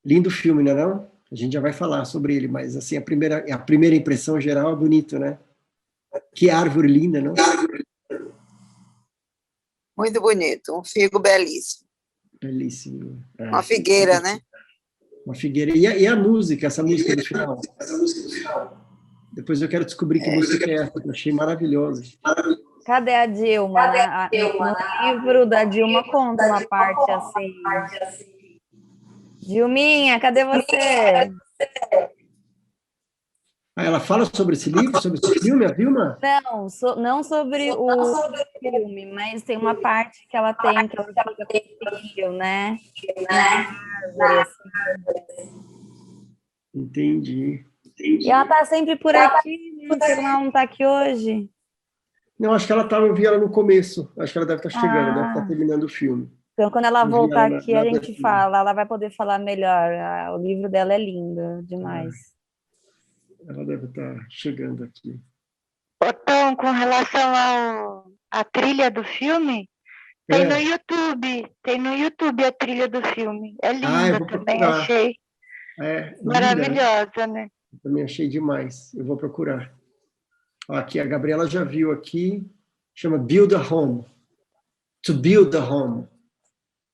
Lindo filme, não é não? A gente já vai falar sobre ele, mas assim, a primeira impressão geral é bonito, né? Que árvore linda, não? Muito bonito, um figo belíssimo. Belíssimo. Uma É. figueira, né? Uma figueira. E a música, essa música do final? Depois eu quero descobrir que música é essa, que eu achei maravilhosa. Cadê a Dilma, né? No livro da Dilma conta uma parte assim. Dilminha, cadê você? Ah, ela fala sobre esse livro, sobre esse filme, a Vilma? Não, não sobre o filme, mas tem uma parte que ela tem, que ela fica com o filho, né? Na árvore, assim. Entendi. E ela tá sempre por aqui, né? Não sei como ela não tá aqui hoje. Não, acho que ela estava, eu vi ela no começo. Acho que ela deve estar chegando, deve estar Ah, terminando o filme. então quando ela Eu vi ela voltar na, aqui, na a gente abertura. fala, ela vai poder falar melhor. O livro dela é lindo demais. Ela deve estar chegando aqui. Tom, com relação à trilha do filme, tem no YouTube a trilha do filme. É Eu linda vou também, procurar. achei Linda, né? maravilhosa, né? Eu também achei demais. Eu vou procurar. Ó, aqui, a Gabriela já viu aqui. Chama Build a Home. To build a home.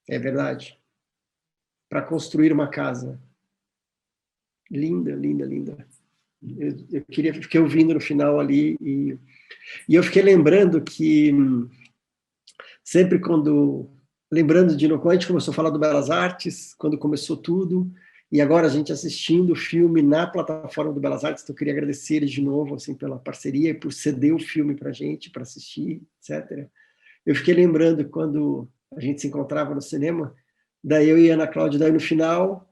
É verdade. Para construir uma casa. Linda, linda, linda. Fiquei ouvindo no final ali e eu fiquei lembrando que sempre lembrando de novo, quando a gente começou a falar do Belas Artes, quando começou tudo, e agora a gente assistindo o filme na plataforma do Belas Artes, então eu queria agradecer eles de novo assim, pela parceria e por ceder o filme para a gente, para assistir, etc. Eu fiquei lembrando quando a gente se encontrava no cinema, daí eu e a Ana Cláudia, daí no final,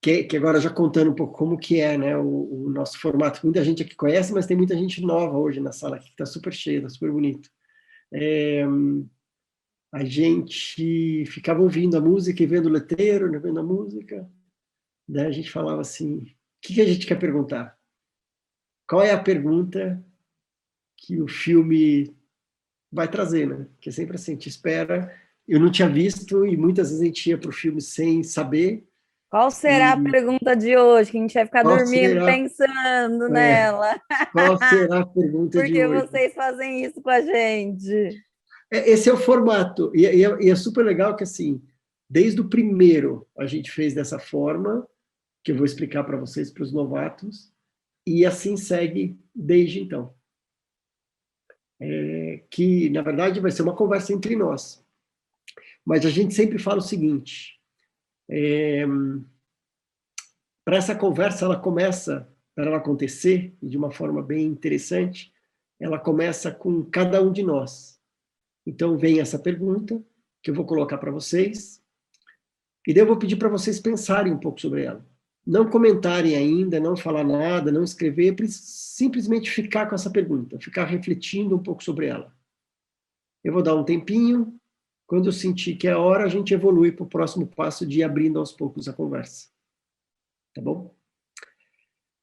que agora já contando um pouco como que é, né, o nosso formato. Muita gente aqui conhece, mas tem muita gente nova hoje na sala aqui, que está super cheia, está super bonito. A gente ficava ouvindo a música e vendo o letreiro, né, vendo a música. Daí a gente falava assim, o que a gente quer perguntar? Qual é a pergunta que o filme vai trazer, né? Que é sempre assim, te espera. Eu não tinha visto e muitas vezes a gente ia para o filme sem saber. Qual será a pergunta de hoje? Que a gente vai ficar dormindo pensando nela. Qual será a pergunta de Porque hoje? vocês fazem isso com a gente. Esse é o formato. E é super legal que, assim, desde o primeiro a gente fez dessa forma, que eu vou explicar para vocês, para os novatos, e assim segue desde então. Que, na verdade, vai ser uma conversa entre nós. Mas a gente sempre fala o seguinte, para essa conversa, ela começa, para ela acontecer, de uma forma bem interessante, ela começa com cada um de nós. Então, vem essa pergunta, que eu vou colocar para vocês, e daí eu vou pedir para vocês pensarem um pouco sobre ela. Não comentarem ainda, não falar nada, não escrever, simplesmente ficar com essa pergunta, ficar refletindo um pouco sobre ela. Eu vou dar um tempinho, quando eu sentir que é a hora, a gente evolui para o próximo passo de ir abrindo aos poucos a conversa. Tá bom?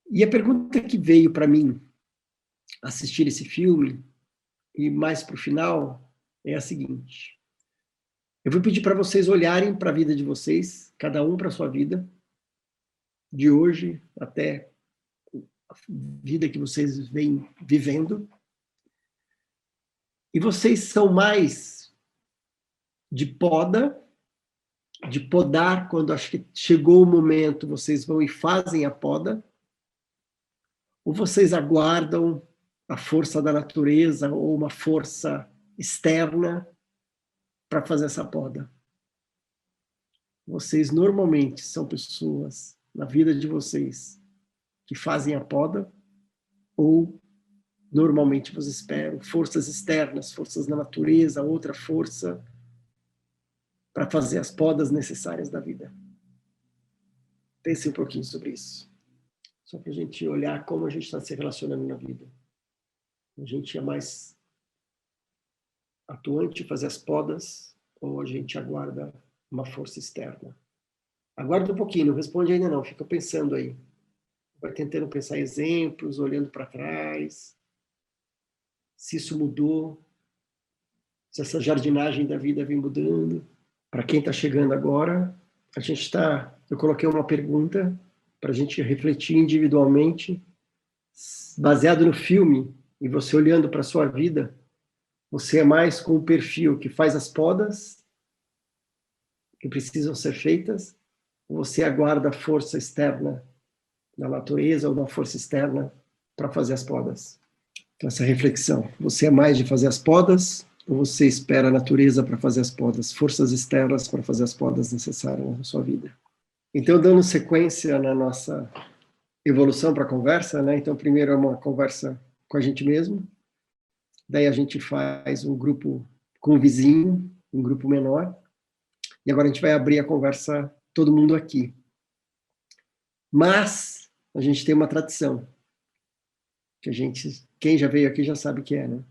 E a pergunta que veio para mim assistir esse filme, e mais para o final, é a seguinte. Eu vou pedir para vocês olharem para a vida de vocês, cada um para a sua vida, de hoje até a vida que vocês vêm vivendo. E vocês são mais de poda, de podar, quando acho que chegou o momento, vocês vão e fazem a poda, ou vocês aguardam a força da natureza ou uma força externa para fazer essa poda? Vocês normalmente são pessoas na vida de vocês que fazem a poda, ou normalmente vocês esperam forças externas, forças da natureza, outra força para fazer as podas necessárias da vida? Pense um pouquinho sobre isso. Só para a gente olhar como a gente está se relacionando na vida. A gente é mais atuante, fazer as podas, ou a gente aguarda uma força externa? Aguarda um pouquinho, não responde ainda não, fica pensando aí. Vai tentando pensar em exemplos, olhando para trás, se isso mudou, se essa jardinagem da vida vem mudando. Para quem está chegando agora, eu coloquei uma pergunta para a gente refletir individualmente, baseado no filme, e você olhando para a sua vida, você é mais com o perfil que faz as podas que precisam ser feitas, ou você aguarda a força externa da natureza ou da força externa para fazer as podas? Então, essa reflexão. Você é mais de fazer as podas ou você espera a natureza para fazer as podas, forças externas para fazer as podas necessárias na sua vida? Então, dando sequência na nossa evolução para a conversa, né? Então, primeiro é uma conversa com a gente mesmo, daí a gente faz um grupo com o vizinho, um grupo menor, e agora a gente vai abrir a conversa todo mundo aqui. Mas a gente tem uma tradição, que quem já veio aqui já sabe o que é, né?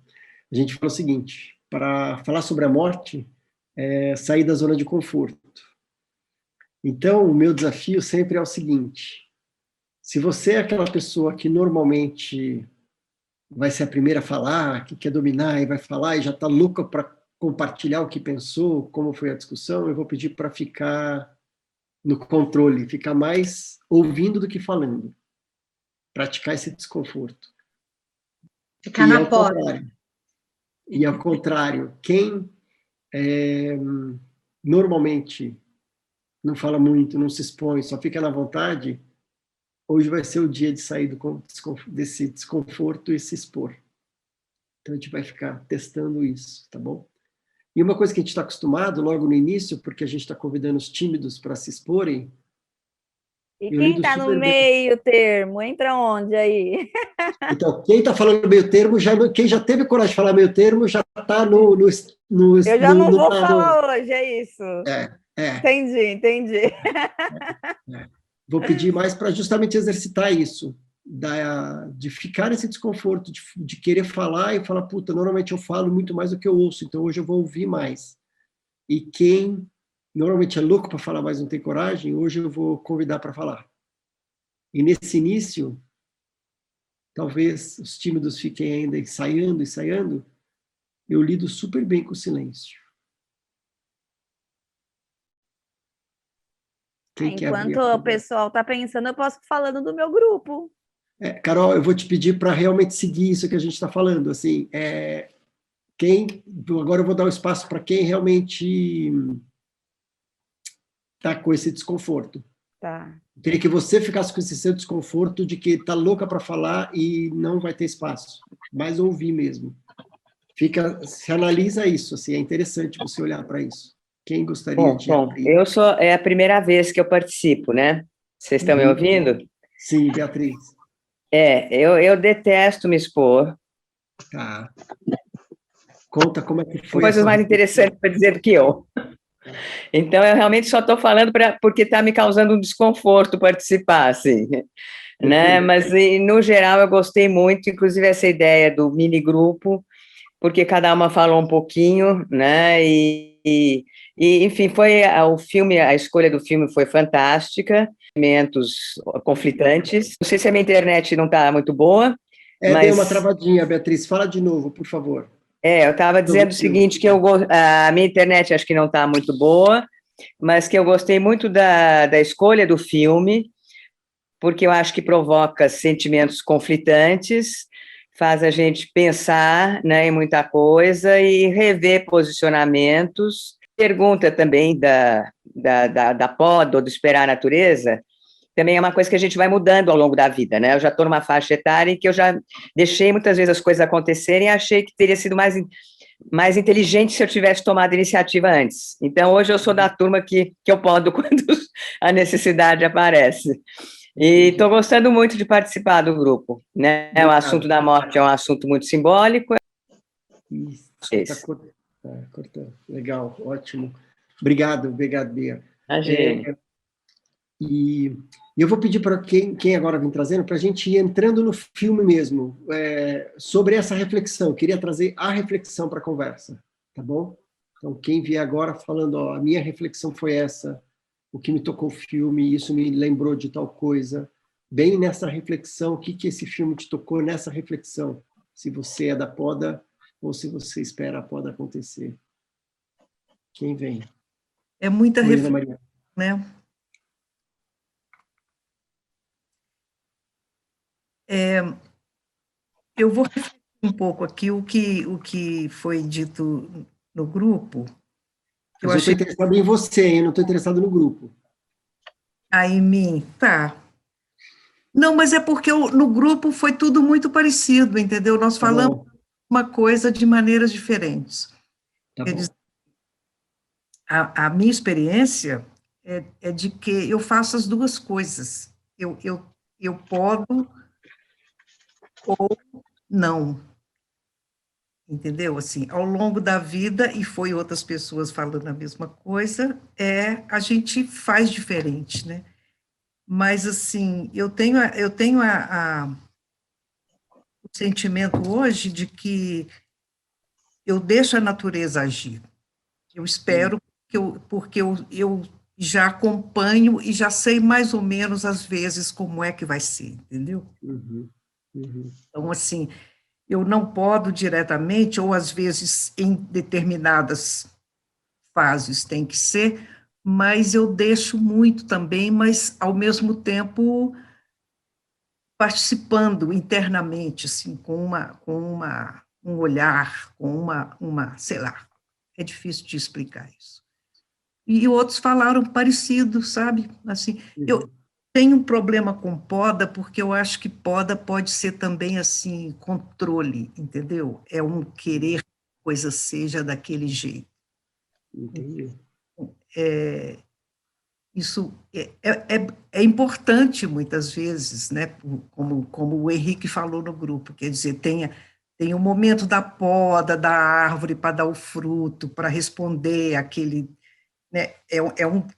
A gente fala o seguinte: para falar sobre a morte, é sair da zona de conforto. Então, o meu desafio sempre é o seguinte: se você é aquela pessoa que normalmente vai ser a primeira a falar, que quer dominar e vai falar e já está louca para compartilhar o que pensou, como foi a discussão, eu vou pedir para ficar no controle, ficar mais ouvindo do que falando. Praticar esse desconforto. Ficar na porta. E ao contrário, quem normalmente não fala muito, não se expõe, só fica na vontade, hoje vai ser o dia de sair desse desconforto e se expor. Então a gente vai ficar testando isso, tá bom? E uma coisa que a gente está acostumado logo no início, porque a gente está convidando os tímidos para se exporem. E quem está no meio termo? Entra onde aí? Então, quem está falando meio termo, quem já teve coragem de falar meio termo, já está no eu já não vou falar hoje, é isso. Entendi. Vou pedir mais para justamente exercitar isso, de ficar nesse desconforto, de querer falar e falar, puta, normalmente eu falo muito mais do que eu ouço, então hoje eu vou ouvir mais. E quem normalmente é louco para falar, mas não tem coragem, hoje eu vou convidar para falar. E nesse início, talvez os tímidos fiquem ainda ensaiando, eu lido super bem com o silêncio. Enquanto o pessoal está pensando, eu posso ir falando do meu grupo. Carol, eu vou te pedir para realmente seguir isso que a gente está falando. Assim, agora eu vou dar o espaço para quem realmente está com esse desconforto. Tá. Eu queria que você ficasse com esse seu desconforto de que está louca para falar e não vai ter espaço. Mas ouvir mesmo. Se analisa isso. Assim, é interessante você olhar para isso. Quem gostaria de abrir? É a primeira vez que eu participo, né? Vocês estão me ouvindo? Sim, Beatriz. Eu detesto me expor. Tá. Conta como é que foi. Coisas mais interessantes para dizer do que eu. Então, eu realmente só estou falando porque está me causando um desconforto participar, assim, né? Mas, no geral, eu gostei muito, inclusive essa ideia do mini grupo, porque cada uma falou um pouquinho, né? E enfim, a escolha do filme foi fantástica, elementos conflitantes. Não sei se a minha internet não está muito boa, mas... Deu uma travadinha, Beatriz. Fala de novo, por favor. Eu estava dizendo o seguinte, que a minha internet acho que não está muito boa, mas que eu gostei muito da escolha do filme, porque eu acho que provoca sentimentos conflitantes, faz a gente pensar, né, em muita coisa e rever posicionamentos. Pergunta também da poda ou do esperar a natureza, também é uma coisa que a gente vai mudando ao longo da vida, né? Eu já estou numa faixa etária em que eu já deixei muitas vezes as coisas acontecerem e achei que teria sido mais inteligente se eu tivesse tomado iniciativa antes. Então, hoje eu sou da turma que eu podo quando a necessidade aparece. E estou gostando muito de participar do grupo, né? O assunto da morte é um assunto muito simbólico. Isso, está cortando. Legal, ótimo. Obrigado, Bia. E eu vou pedir para quem agora vem trazendo, para a gente ir entrando no filme mesmo, sobre essa reflexão. Eu queria trazer a reflexão para a conversa, tá bom? Então, quem vier agora falando, a minha reflexão foi essa, o que me tocou o filme, isso me lembrou de tal coisa, bem nessa reflexão, o que esse filme te tocou nessa reflexão, se você é da poda ou se você espera a poda acontecer. Quem vem? É muita reflexão. né? Eu vou refletir um pouco aqui o que foi dito no grupo, que eu Mas eu estou achei interessado em você, hein? Eu não estou interessado no grupo. aí em mim, tá. Não, mas é porque no grupo foi tudo muito parecido, entendeu? Nós Tá falamos bom, uma coisa de maneiras diferentes. tá Quer bom. dizer, a minha experiência é de que eu faço as duas coisas. Eu podo ou não, entendeu? Assim, ao longo da vida, e foi outras pessoas falando a mesma coisa, a gente faz diferente, né? Mas, assim, o sentimento hoje de que eu deixo a natureza agir. Eu espero porque eu já acompanho e já sei mais ou menos, às vezes, como é que vai ser, entendeu? Uhum, uhum, Então, assim, eu não posso diretamente, ou às vezes em determinadas fases tem que ser, mas eu deixo muito também, mas ao mesmo tempo participando internamente, assim, um olhar, com sei lá, é difícil de explicar isso. E outros falaram parecido, sabe? Assim, eu uhum, tenho um problema com poda, porque eu acho que poda pode ser também, assim, controle, entendeu? É um querer que a coisa seja daquele jeito. entendi. Isso é importante muitas vezes, né? Como o Henrique falou no grupo, quer dizer, tem o momento da poda da árvore para dar o fruto, para responder aquele, né?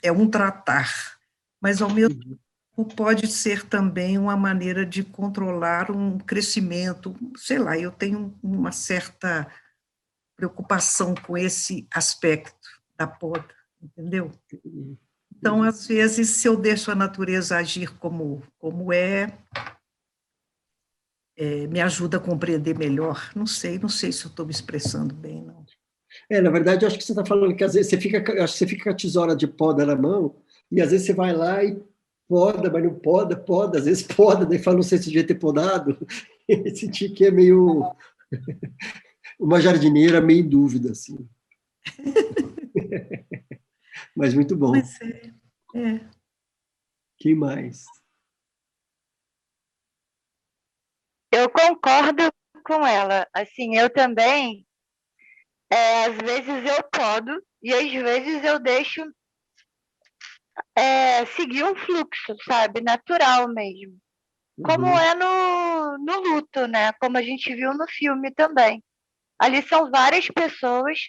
É um tratar, mas ao mesmo Uhum, tempo pode ser também uma maneira de controlar um crescimento, sei lá, eu tenho uma certa preocupação com esse aspecto da poda, entendeu? entendi, Então, entendi. às vezes, se eu deixo a natureza agir como me ajuda a compreender melhor. Não sei se eu estou me expressando bem, não. Na verdade, eu acho que você está falando que às vezes eu acho que você fica com a tesoura de poda na mão, e às vezes você vai lá e poda, mas não poda, poda, às vezes poda, daí fala, não sei se devia ter podado. Senti que é meio uma jardineira meio em dúvida, assim. Mas muito bom. Mas é. Quem mais? Eu concordo com ela. Assim, eu também, às vezes eu podo e às vezes eu deixo seguir um fluxo, sabe? Natural mesmo. Como Uhum, é no luto, né? Como a gente viu no filme também. Ali são várias pessoas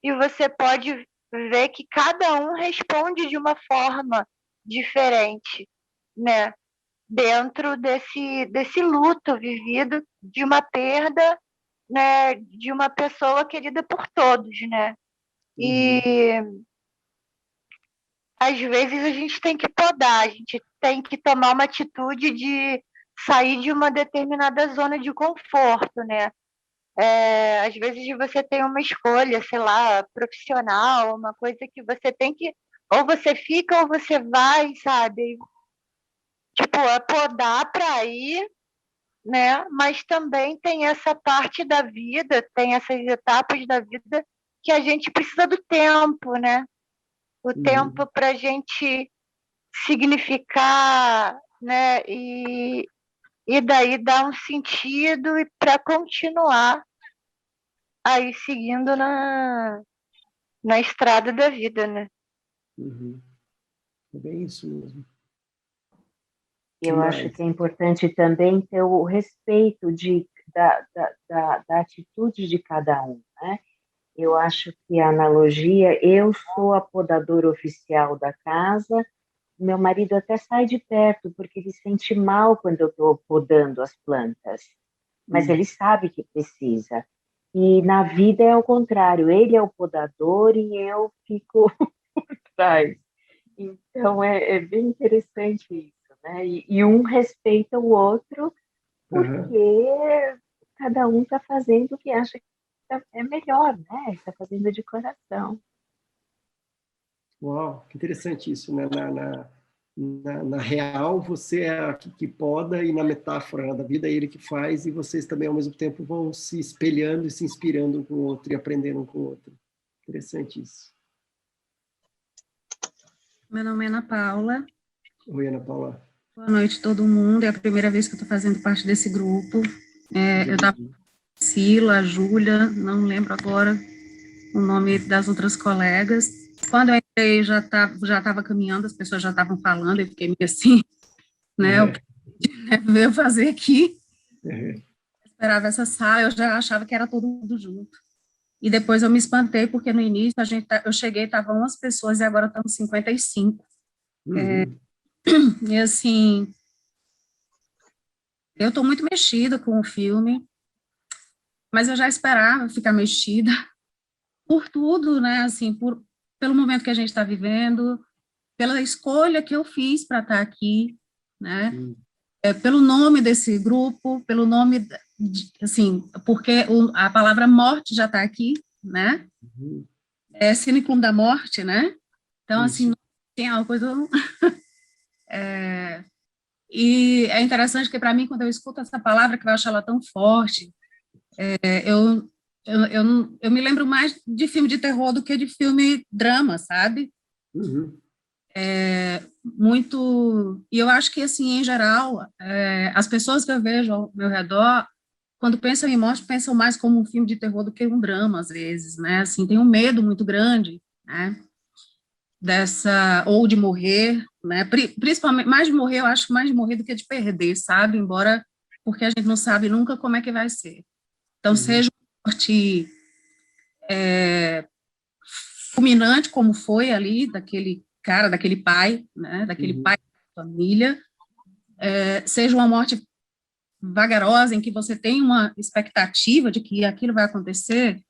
e você pode ver que cada um responde de uma forma diferente, né? Dentro desse luto vivido de uma perda, né? De uma pessoa querida por todos, né? uhum, E às vezes a gente tem que podar, a gente tem que tomar uma atitude de sair de uma determinada zona de conforto, né? Às vezes você tem uma escolha, sei lá, profissional, uma coisa que você tem que, ou você fica ou você vai, sabe? Tipo, é podar para ir, né? Mas também tem essa parte da vida, tem essas etapas da vida que a gente precisa do tempo, né? O uhum, tempo para a gente significar, né? E daí dar um sentido e para continuar aí seguindo na estrada da vida, né? uhum. É bem isso mesmo. Que Eu acho mais? que é importante também ter o respeito da atitude de cada um, né? Eu acho que a analogia, eu sou a podadora oficial da casa, meu marido até sai de perto, porque ele sente mal quando eu estou podando as plantas, mas Uhum, ele sabe que precisa. E na vida é o contrário, ele é o podador e eu fico por trás. Então, é bem interessante isso, né? E um respeita o outro, aham. porque cada um está fazendo o que acha que é melhor, né? Está fazendo de coração. Uau, que interessante isso, né? Na real, você é a que poda, e na metáfora da vida é ele que faz, e vocês também, ao mesmo tempo, vão se espelhando e se inspirando um com o outro e aprendendo um com o outro. Interessante isso. Meu nome é Ana Paula. Oi, Ana Paula. Boa noite, todo mundo. É a primeira vez que eu estou fazendo parte desse grupo. Eu estava com a Sila, a Júlia, não lembro agora o nome das outras colegas. Quando eu entrei, já estava caminhando, as pessoas já estavam falando, eu fiquei meio assim, né? O que veio fazer aqui? Esperava essa sala, eu já achava que era todo mundo junto. E depois eu me espantei, porque no início eu cheguei, estavam 11 pessoas, e agora estamos 55. E assim, eu estou muito mexida com o filme, mas eu já esperava ficar mexida por tudo, né? Assim, pelo momento que a gente está vivendo, pela escolha que eu fiz para estar aqui, né? Pelo nome desse grupo, pelo nome, assim, porque a palavra morte já está aqui, né? É Cine Clube da Morte, né? Então, assim, tem uma coisa... E é interessante que, para mim, quando eu escuto essa palavra, que eu acho ela tão forte, eu me lembro mais de filme de terror do que de filme drama, sabe? Muito... E eu acho que, assim, em geral, as pessoas que eu vejo ao meu redor, quando pensam em morte, pensam mais como um filme de terror do que um drama, às vezes, né? Assim, tem um medo muito grande, né? Ou de morrer, né? Principalmente, mais de morrer, eu acho mais de morrer do que de perder, sabe? Embora, porque a gente não sabe nunca como é que vai ser. Então, seja uma morte fulminante, como foi ali, daquele cara, daquele pai, né? Daquele pai da família, seja uma morte vagarosa, em que você tem uma expectativa de que aquilo vai acontecer,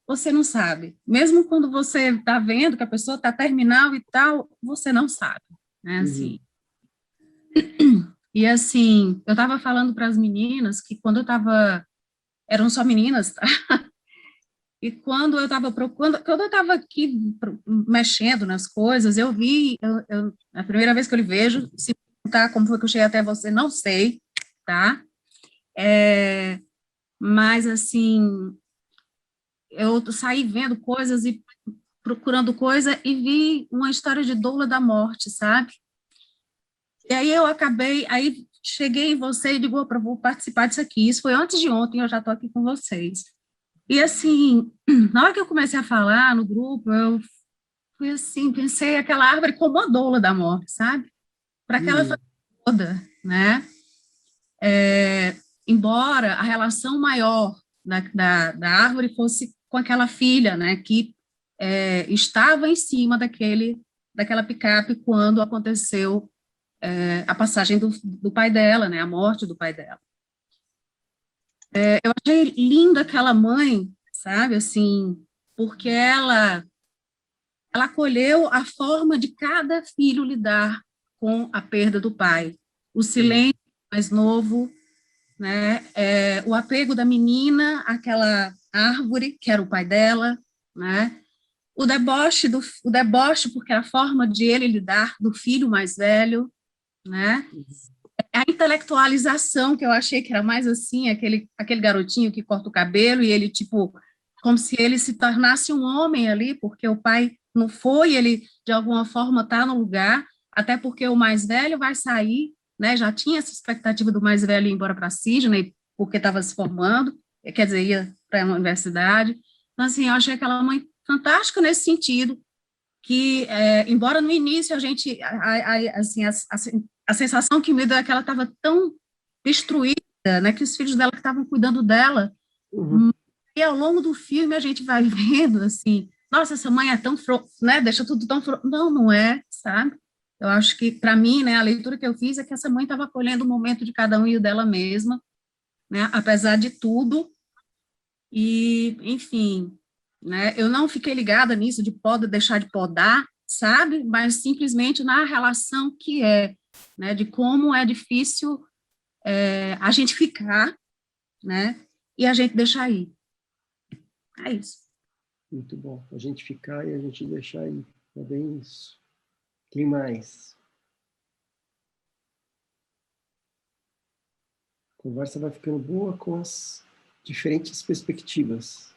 você não sabe. Mesmo quando você está vendo que a pessoa está terminal e tal, você não sabe, né, assim. E, assim, eu estava falando para as meninas que quando eu estava... Eram só meninas, tá? E quando eu estava procurando... Quando eu estava aqui mexendo nas coisas, eu vi... a primeira vez que eu lhe vejo, se perguntar como foi que eu cheguei até você, não sei, tá? Mas, assim... Eu saí vendo coisas e procurando coisa e vi uma história de doula da morte, sabe? E aí aí cheguei em você e digo, opa, vou participar disso aqui. Isso foi antes de ontem, eu já estou aqui com vocês. E assim, na hora que eu comecei a falar no grupo, eu fui assim, pensei aquela árvore como a doula da morte, sabe? Para aquela família toda, né? Embora a relação maior da árvore fosse com aquela filha, né, que estava em cima daquela picape quando aconteceu a passagem do pai dela, né, a morte do pai dela. Eu achei linda aquela mãe, sabe, assim, porque ela acolheu a forma de cada filho lidar com a perda do pai, o silêncio mais novo, né, o apego da menina àquela árvore, que era o pai dela, né, o deboche porque era a forma de ele lidar do filho mais velho, né, a intelectualização, que eu achei que era mais assim, aquele garotinho que corta o cabelo e ele, tipo, como se ele se tornasse um homem ali, porque o pai não foi, ele, de alguma forma, está no lugar, até porque o mais velho vai sair, né, já tinha essa expectativa do mais velho ir embora para Sydney, porque estava se formando, quer dizer, ia para a universidade. Então, assim, eu achei aquela mãe fantástica nesse sentido, que, embora no início a gente, assim, a sensação que me deu é que ela estava tão destruída, né, que os filhos dela que estavam cuidando dela, e ao longo do filme a gente vai vendo, assim, nossa, essa mãe é tão, né, deixa tudo tão... Não, não é, sabe? Eu acho que, para mim, né, a leitura que eu fiz é que essa mãe estava acolhendo o momento de cada um e o dela mesma, né, apesar de tudo, e, enfim, né, eu não fiquei ligada nisso de deixar de podar, sabe? Mas simplesmente na relação que né, de como é difícil a gente ficar, né, e a gente deixar ir. É isso. Muito bom. A gente ficar e a gente deixar ir. É bem isso. Quem mais? A conversa vai ficando boa com as diferentes perspectivas.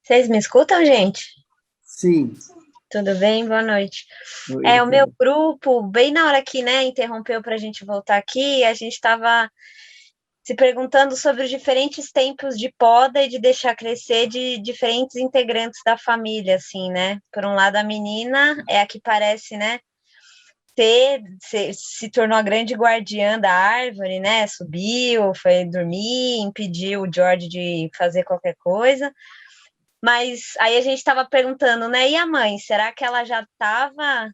Vocês me escutam, gente? Sim. Tudo bem? Boa noite. Oi, O meu grupo, bem na hora que, né, interrompeu para a gente voltar aqui, a gente estava se perguntando sobre os diferentes tempos de poda e de deixar crescer de diferentes integrantes da família, assim, né? Por um lado, a menina é a que parece, né, se tornou a grande guardiã da árvore, né? Subiu, foi dormir, impediu o George de fazer qualquer coisa. Mas aí a gente estava perguntando, né? E a mãe, será que ela já estava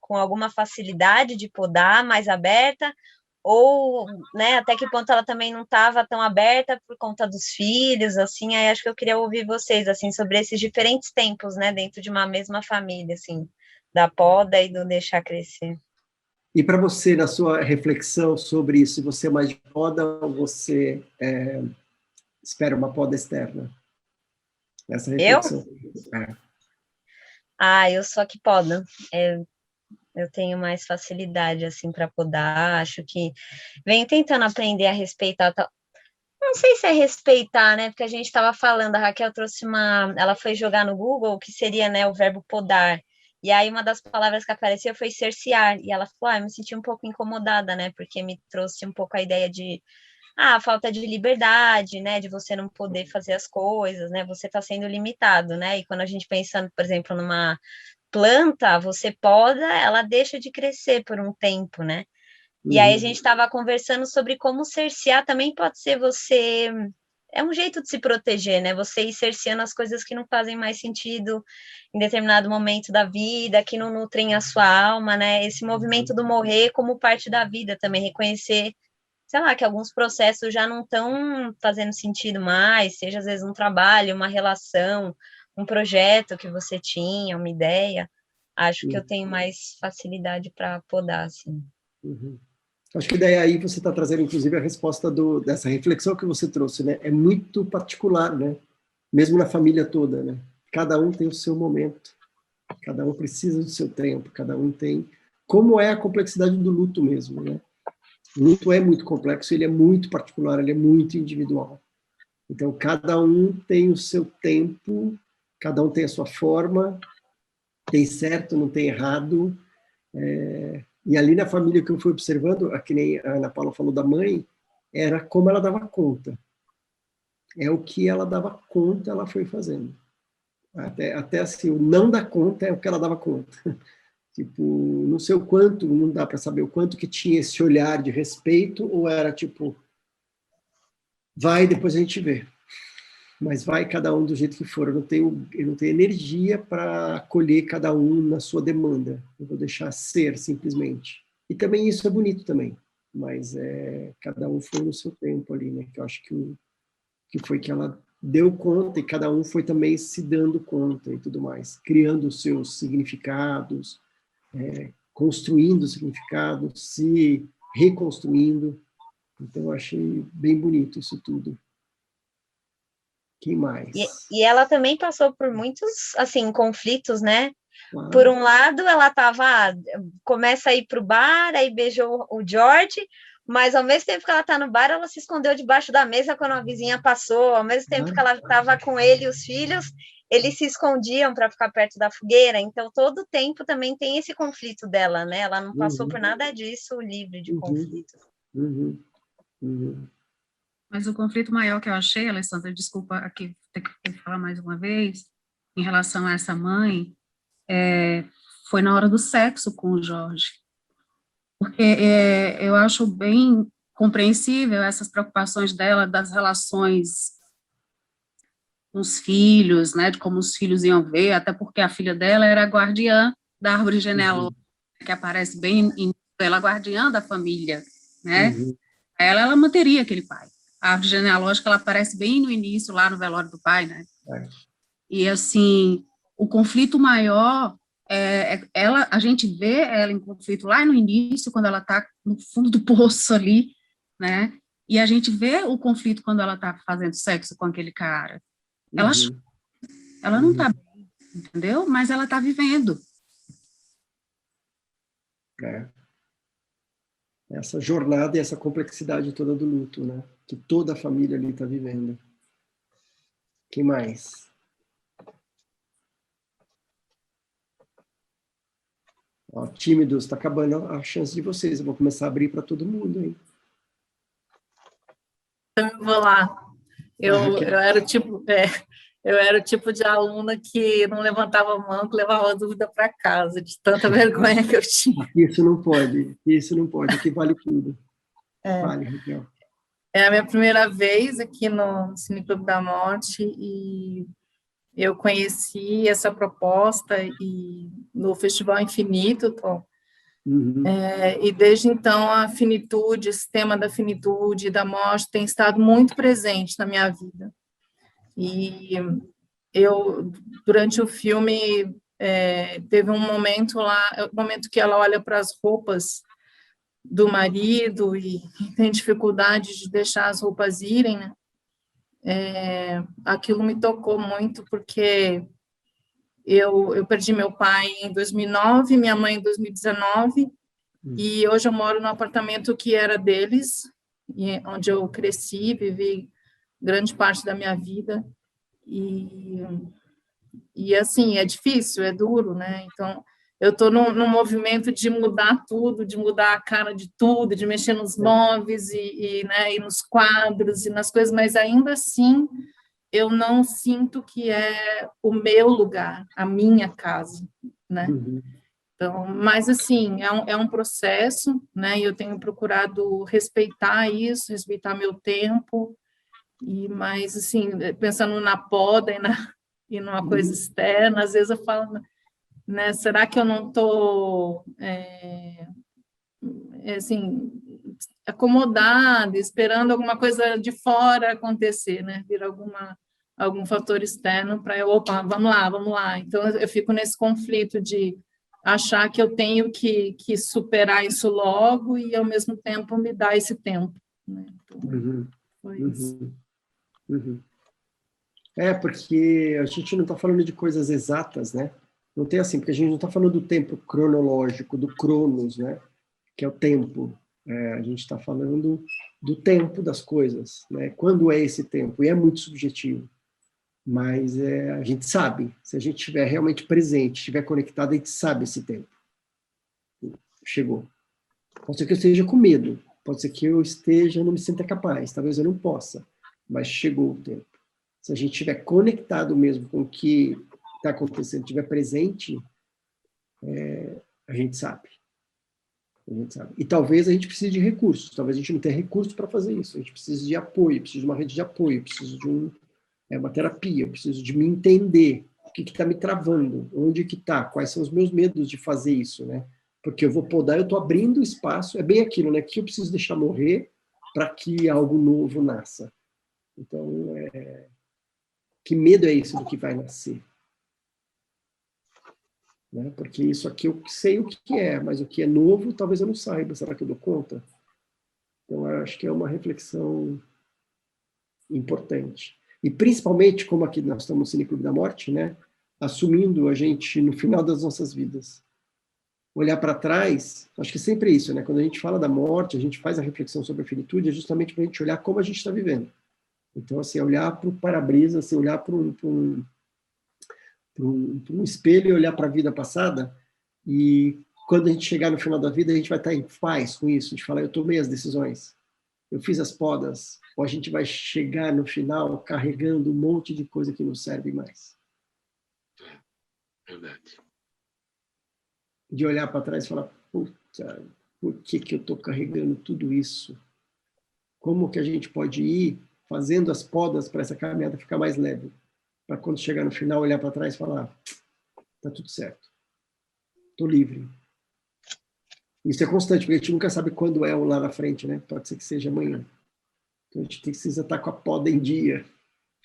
com alguma facilidade de podar, mais aberta? Ou, né, até que ponto ela também não estava tão aberta por conta dos filhos, assim? Aí acho que eu queria ouvir vocês, assim, sobre esses diferentes tempos, né, dentro de uma mesma família, assim, da poda e do deixar crescer. E para você, na sua reflexão sobre isso, você é mais de poda ou você espera uma poda externa? Essa reflexão. Eu sou a que poda. Eu tenho mais facilidade, assim, para podar. Acho que venho tentando aprender a respeitar. Não sei se é respeitar, né? Porque a gente estava falando, a Raquel trouxe ela foi jogar no Google o que seria, né, o verbo podar. E aí uma das palavras que apareceu foi cercear. E ela falou, eu me senti um pouco incomodada, né? Porque me trouxe um pouco a ideia de a falta de liberdade, né, de você não poder fazer as coisas, né, você está sendo limitado, né, e quando a gente pensa, por exemplo, numa planta, você poda, ela deixa de crescer por um tempo, né, e aí a gente estava conversando sobre como cercear também pode ser é um jeito de se proteger, né, você ir cerceando as coisas que não fazem mais sentido em determinado momento da vida, que não nutrem a sua alma, né, esse movimento do morrer como parte da vida também, reconhecer sei lá, que alguns processos já não estão fazendo sentido mais, seja às vezes um trabalho, uma relação, um projeto que você tinha, uma ideia, acho que eu tenho mais facilidade para podar, assim. Acho que daí aí você está trazendo, inclusive, a resposta dessa reflexão que você trouxe, né? É muito particular, né? Mesmo na família toda, né? Cada um tem o seu momento, cada um precisa do seu tempo, cada um tem... Como é a complexidade do luto mesmo, né? O luto é muito complexo, ele é muito particular, ele é muito individual. Então, cada um tem o seu tempo, cada um tem a sua forma, tem certo, não tem errado. E ali na família que eu fui observando, que nem a Ana Paula falou da mãe, era como ela dava conta. É o que ela dava conta, ela foi fazendo. Até assim, o não dar conta é o que ela dava conta. Tipo, não sei o quanto, não dá para saber o quanto que tinha esse olhar de respeito, ou era tipo, vai, depois a gente vê. Mas vai cada um do jeito que for. Eu não tenho energia para acolher cada um na sua demanda. Eu vou deixar ser, simplesmente. E também isso é bonito também. Mas cada um foi no seu tempo ali, né? Que eu acho que foi que ela deu conta, e cada um foi também se dando conta e tudo mais. Criando os seus significados, construindo significados, se reconstruindo. Então, eu achei bem bonito isso tudo. Quem mais? E ela também passou por muitos, assim, conflitos, né? Claro. Por um lado, ela começa a ir para o bar, aí beijou o George, mas ao mesmo tempo que ela está no bar, ela se escondeu debaixo da mesa quando a vizinha passou, ao mesmo tempo que ela estava com ele e os filhos, eles se escondiam para ficar perto da fogueira, então todo o tempo também tem esse conflito dela, né? Ela não passou por nada disso livre de conflito. Mas o conflito maior que eu achei, Alessandra, desculpa aqui ter que falar mais uma vez, em relação a essa mãe, foi na hora do sexo com o Jorge. Porque eu acho bem compreensível essas preocupações dela, das relações com os filhos, né, de como os filhos iam ver, até porque a filha dela era a guardiã da árvore genealógica, que aparece bem, ela é a guardiã da família, né? Ela manteria aquele pai. A árvore genealógica, ela aparece bem no início, lá no velório do pai, né? E, assim, o conflito maior, a gente vê ela em conflito lá no início, quando ela está no fundo do poço ali, né? E a gente vê o conflito quando ela está fazendo sexo com aquele cara. Ela, Uhum. ela não está bem, entendeu? Mas ela está vivendo. É. Essa jornada e essa complexidade toda do luto, né? Que toda a família ali está vivendo. Quem mais? Ó, tímidos, está acabando a chance de vocês. Eu vou começar a abrir para todo mundo, hein? Então, vou lá. Eu era o tipo de aluna que não levantava a mão, que levava a dúvida para casa, de tanta vergonha que eu tinha. Isso não pode. Aqui vale tudo. Vale, Raquel. É a minha primeira vez aqui no Cine Clube da Morte e eu conheci essa proposta no Festival Infinito, Tom. Uhum. E desde então a finitude, esse tema da finitude, da morte, tem estado muito presente na minha vida. E eu, durante o filme, teve um momento lá, o momento que ela olha para as roupas do marido e tem dificuldade de deixar as roupas irem, né? Aquilo me tocou muito, porque eu perdi meu pai em 2009, minha mãe em 2019, e hoje eu moro num apartamento que era deles, onde eu cresci, vivi grande parte da minha vida, e assim, é difícil, é duro, né? Então, eu estou num movimento de mudar tudo, de mudar a cara de tudo, de mexer nos móveis né, e nos quadros e nas coisas, mas ainda assim eu não sinto que é o meu lugar, a minha casa, né? Uhum. Então, mas assim, é um processo, né? E eu tenho procurado respeitar isso, respeitar meu tempo, mas assim, pensando na poda e numa coisa externa, às vezes eu falo, né, será que eu não estou assim, acomodada, esperando alguma coisa de fora acontecer, né? Vir algum fator externo para eu, opa, vamos lá. Então, eu fico nesse conflito de achar que eu tenho que superar isso logo e, ao mesmo tempo, me dar esse tempo. Né? Então, foi isso. Uhum. Porque a gente não está falando de coisas exatas, né? Não tem assim, porque a gente não está falando do tempo cronológico, do cronos, né? Que é o tempo. A gente está falando do tempo das coisas, né? Quando é esse tempo? E é muito subjetivo. Mas a gente sabe, se a gente estiver realmente presente, estiver conectado, a gente sabe esse tempo. Chegou. Pode ser que eu esteja com medo, pode ser que eu não me sinta capaz, talvez eu não possa, mas chegou o tempo. Se a gente estiver conectado mesmo com o que está acontecendo, estiver presente, a gente sabe. E talvez a gente precise de recursos, talvez a gente não tenha recursos para fazer isso, a gente precisa de apoio, precisa de uma rede de apoio, precisa de uma terapia, eu preciso de me entender, o que está me travando, onde que está, quais são os meus medos de fazer isso, né? Porque eu vou podar, eu estou abrindo espaço, é bem aquilo, né? Que eu preciso deixar morrer para que algo novo nasça. Então, que medo é esse do que vai nascer? Né? Porque isso aqui eu sei o que é, mas o que é novo, talvez eu não saiba, será que eu dou conta? Então, eu acho que é uma reflexão importante. E principalmente, como aqui nós estamos no Cine Clube da Morte, né? Assumindo a gente no final das nossas vidas. Olhar para trás, acho que sempre é isso, né? Quando a gente fala da morte, a gente faz a reflexão sobre a finitude, é justamente para a gente olhar como a gente está vivendo. Então, assim, olhar para o para-brisa, assim, olhar para um espelho e olhar para a vida passada, e quando a gente chegar no final da vida, a gente vai estar em paz com isso, de falar, eu tomei as decisões, eu fiz as podas, ou a gente vai chegar no final carregando um monte de coisa que não serve mais. Verdade. De olhar para trás e falar, puta, por que eu estou carregando tudo isso? Como que a gente pode ir fazendo as podas para essa caminhada ficar mais leve? Para quando chegar no final, olhar para trás e falar, tá tudo certo, estou livre. Isso é constante, porque a gente nunca sabe quando é o lá na frente, né? Pode ser que seja amanhã. Então a gente precisa estar com a poda em dia.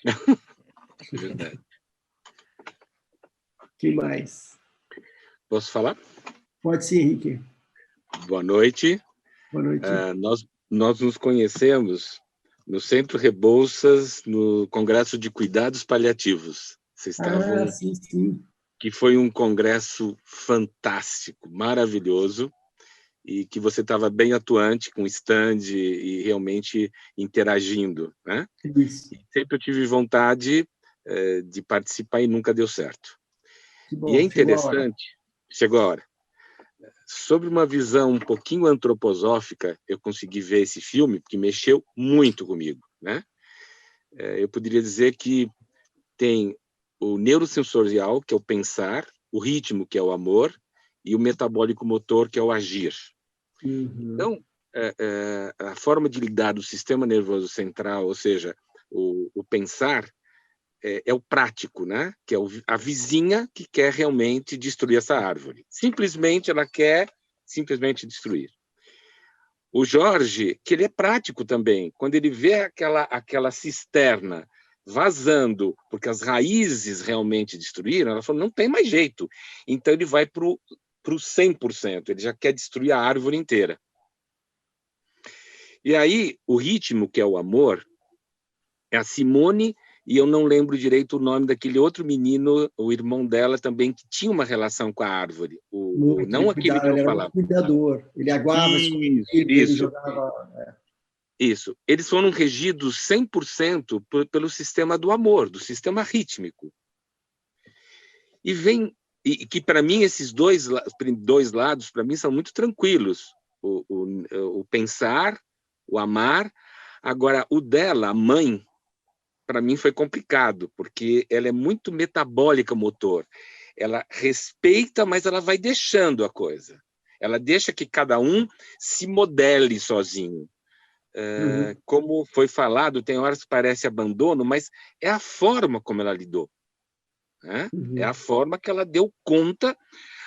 É verdade. O que mais? Posso falar? Pode sim, Henrique. Boa noite. Boa noite. Nós nos conhecemos no Centro Rebouças, no Congresso de Cuidados Paliativos. Vocês estavam... sim, sim. Que foi um congresso fantástico, maravilhoso, e que você estava bem atuante com o stand e realmente interagindo, né? Isso. E sempre eu tive vontade de participar e nunca deu certo. Que bom, e é interessante, chegou a hora. Sobre uma visão um pouquinho antroposófica, eu consegui ver esse filme, porque mexeu muito comigo, né? Eu poderia dizer que tem o neurosensorial, que é o pensar, o ritmo, que é o amor, e o metabólico motor, que é o agir. Então, a forma de lidar do sistema nervoso central, ou seja, o pensar, é o prático, né? Que é a vizinha que quer realmente destruir essa árvore. Simplesmente ela quer destruir. O Jorge, que ele é prático também, quando ele vê aquela cisterna vazando, porque as raízes realmente destruíram, ela falou, não tem mais jeito. Então ele vai para o 100%, ele já quer destruir a árvore inteira. E aí, o ritmo, que é o amor, é a Simone, e eu não lembro direito o nome daquele outro menino, o irmão dela também, que tinha uma relação com a árvore. Não aquele que eu falava. Ele era cuidador, ele aguava, ele jogava... Isso. Eles foram regidos 100% pelo sistema do amor, do sistema rítmico. E que, para mim, esses dois lados, para mim, são muito tranquilos. O pensar, o amar. Agora, o dela, a mãe, para mim foi complicado, porque ela é muito metabólica motor. Ela respeita, mas ela vai deixando a coisa. Ela deixa que cada um se modele sozinho. Como foi falado, tem horas que parece abandono, mas é a forma como ela lidou, né? É a forma que ela deu conta,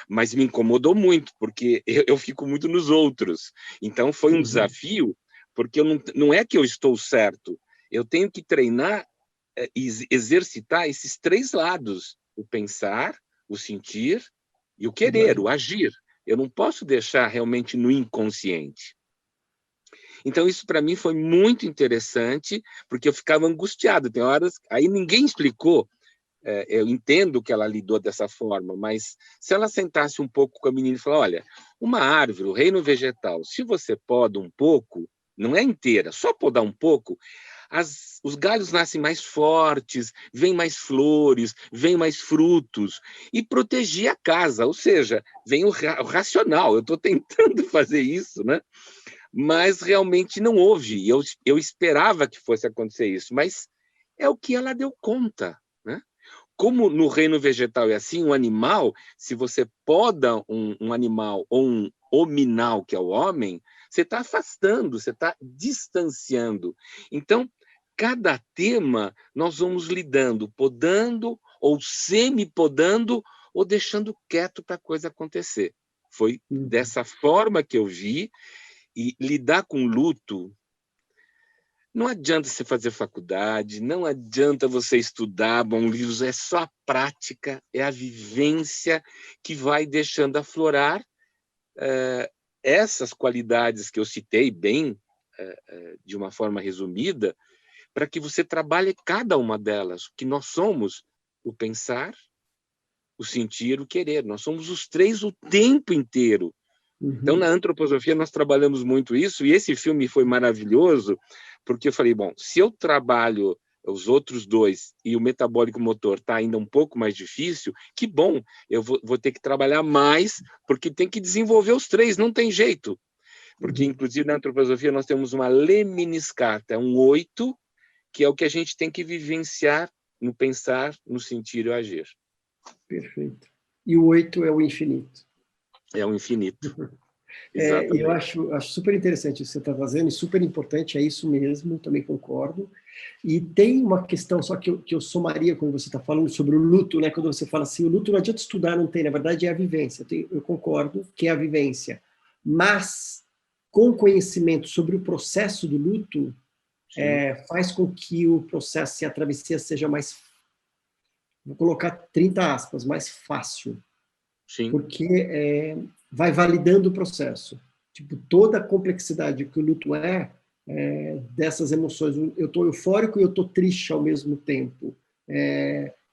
mas me incomodou muito, porque eu fico muito nos outros. Então foi um desafio, porque não é que eu estou certo, eu tenho que treinar e exercitar esses três lados, o pensar, o sentir e o querer, o agir. Eu não posso deixar realmente no inconsciente. Então, isso para mim foi muito interessante, porque eu ficava angustiado. Tem horas... Aí ninguém explicou. Eu entendo que ela lidou dessa forma, mas se ela sentasse um pouco com a menina e falar, olha, uma árvore, o reino vegetal, se você poda um pouco, não é inteira, só podar um pouco, os galhos nascem mais fortes, vem mais flores, vem mais frutos, e proteger a casa, ou seja, vem o racional. Eu estou tentando fazer isso, né? Mas realmente não houve. Eu esperava que fosse acontecer isso, mas é o que ela deu conta, né? Como no reino vegetal é assim, um animal, se você poda um animal ou um hominal, que é o homem, você está afastando, você está distanciando. Então, cada tema nós vamos lidando, podando ou semi-podando ou deixando quieto para a coisa acontecer. Foi dessa forma que eu vi. E lidar com luto, não adianta você fazer faculdade, não adianta você estudar bons livros, é só a prática, é a vivência que vai deixando aflorar essas qualidades que eu citei bem, de uma forma resumida, para que você trabalhe cada uma delas, que nós somos o pensar, o sentir, o querer, nós somos os três o tempo inteiro. Então, na antroposofia, nós trabalhamos muito isso, e esse filme foi maravilhoso, porque eu falei, bom, se eu trabalho os outros dois e o metabólico motor está ainda um pouco mais difícil, que bom, eu vou ter que trabalhar mais, porque tem que desenvolver os três, não tem jeito. Porque, inclusive, na antroposofia, nós temos uma lemniscata, um 8, que é o que a gente tem que vivenciar no pensar, no sentir e no agir. Perfeito. E o 8 é o infinito. É o infinito. Eu acho super interessante isso que você está fazendo, e super importante, é isso mesmo, também concordo. E tem uma questão só que eu somaria quando você está falando sobre o luto, né? Quando você fala assim, o luto não adianta estudar, não tem, na verdade é a vivência. Eu concordo que é a vivência. Mas, com conhecimento sobre o processo do luto, faz com que o processo e a travessia seja mais, vou colocar 30 aspas, mais fácil. Sim. Porque vai validando o processo. Tipo, toda a complexidade que o luto dessas emoções. Eu estou eufórico e eu estou triste ao mesmo tempo.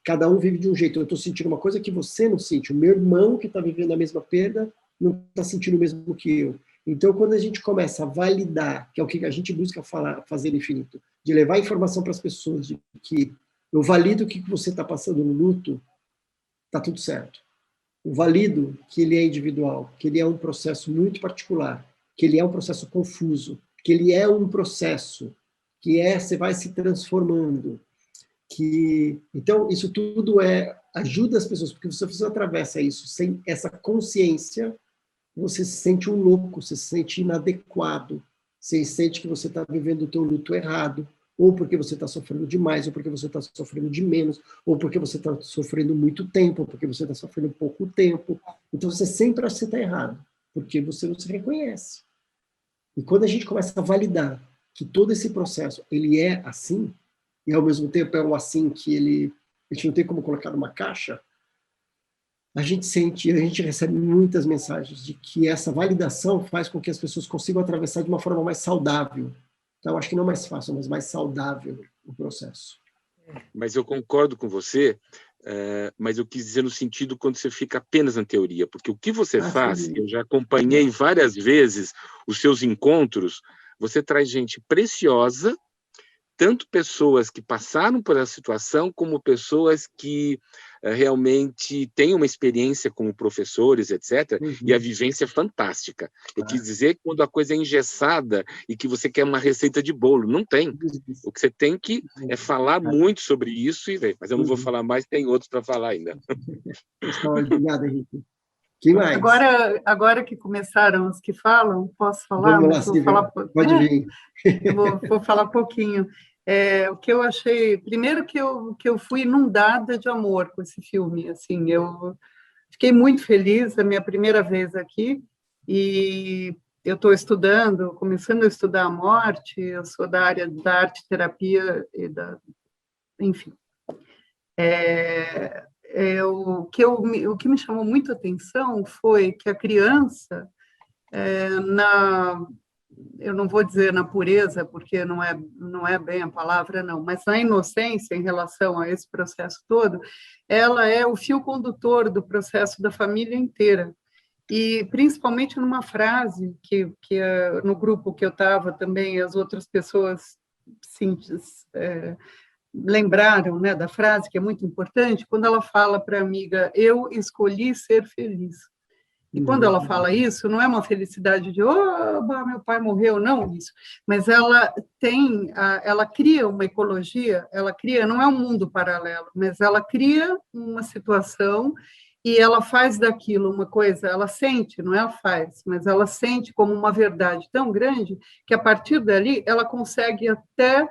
Cada um vive de um jeito. Eu estou sentindo uma coisa que você não sente. O meu irmão, que está vivendo a mesma perda, não está sentindo o mesmo que eu. Então, quando a gente começa a validar, que é o que a gente busca fazer no Infinito, de levar informação para as pessoas, de que eu valido o que você está passando no luto, está tudo certo. Eu valido que ele é individual, que ele é um processo muito particular, que ele é um processo confuso, que ele é um processo que você vai se transformando. Então, isso tudo ajuda as pessoas, porque se você atravessa isso sem essa consciência, você se sente um louco, você se sente inadequado, você sente que você está vivendo o teu luto errado, ou porque você está sofrendo demais, ou porque você está sofrendo de menos, ou porque você está sofrendo muito tempo, ou porque você está sofrendo pouco tempo. Então, você sempre acha que você está errado, porque você não se reconhece. E quando a gente começa a validar que todo esse processo, ele é assim, e ao mesmo tempo é um assim que a gente não tem como colocar numa caixa, a gente recebe muitas mensagens de que essa validação faz com que as pessoas consigam atravessar de uma forma mais saudável. Então, acho que não mais fácil, mas mais saudável o processo. Mas eu concordo com você, mas eu quis dizer no sentido quando você fica apenas na teoria, porque o que você faz, eu já acompanhei várias vezes os seus encontros, você traz gente preciosa, tanto pessoas que passaram por essa situação, como pessoas que realmente têm uma experiência como professores, etc., e a vivência é fantástica. Eu quis dizer que quando a coisa é engessada e que você quer uma receita de bolo, não tem. O que você tem que é falar muito sobre isso e ver. Mas eu não vou falar mais, tem outros para falar ainda. Obrigado, Henrique. Quem mais? Agora que começaram os que falam, posso falar? Vamos lá, Silvia, pode vir. Eu vou falar pouquinho. O que eu achei, primeiro que eu fui inundada de amor com esse filme, assim, eu fiquei muito feliz, é a minha primeira vez aqui, e eu estou começando a estudar a morte, eu sou da área da arte-terapia, enfim. O que me chamou muito a atenção foi que a criança, eu não vou dizer na pureza, porque não é bem a palavra, não, mas na inocência em relação a esse processo todo, ela é o fio condutor do processo da família inteira. E principalmente numa frase que no grupo que eu estava também, as outras pessoas lembraram, né, da frase, que é muito importante, quando ela fala para a amiga, eu escolhi ser feliz. E quando ela fala isso, não é uma felicidade de, meu pai morreu, não isso, mas ela cria uma ecologia, não é um mundo paralelo, mas ela cria uma situação e ela faz daquilo uma coisa, ela sente, não é ela faz, mas ela sente como uma verdade tão grande que a partir dali ela consegue até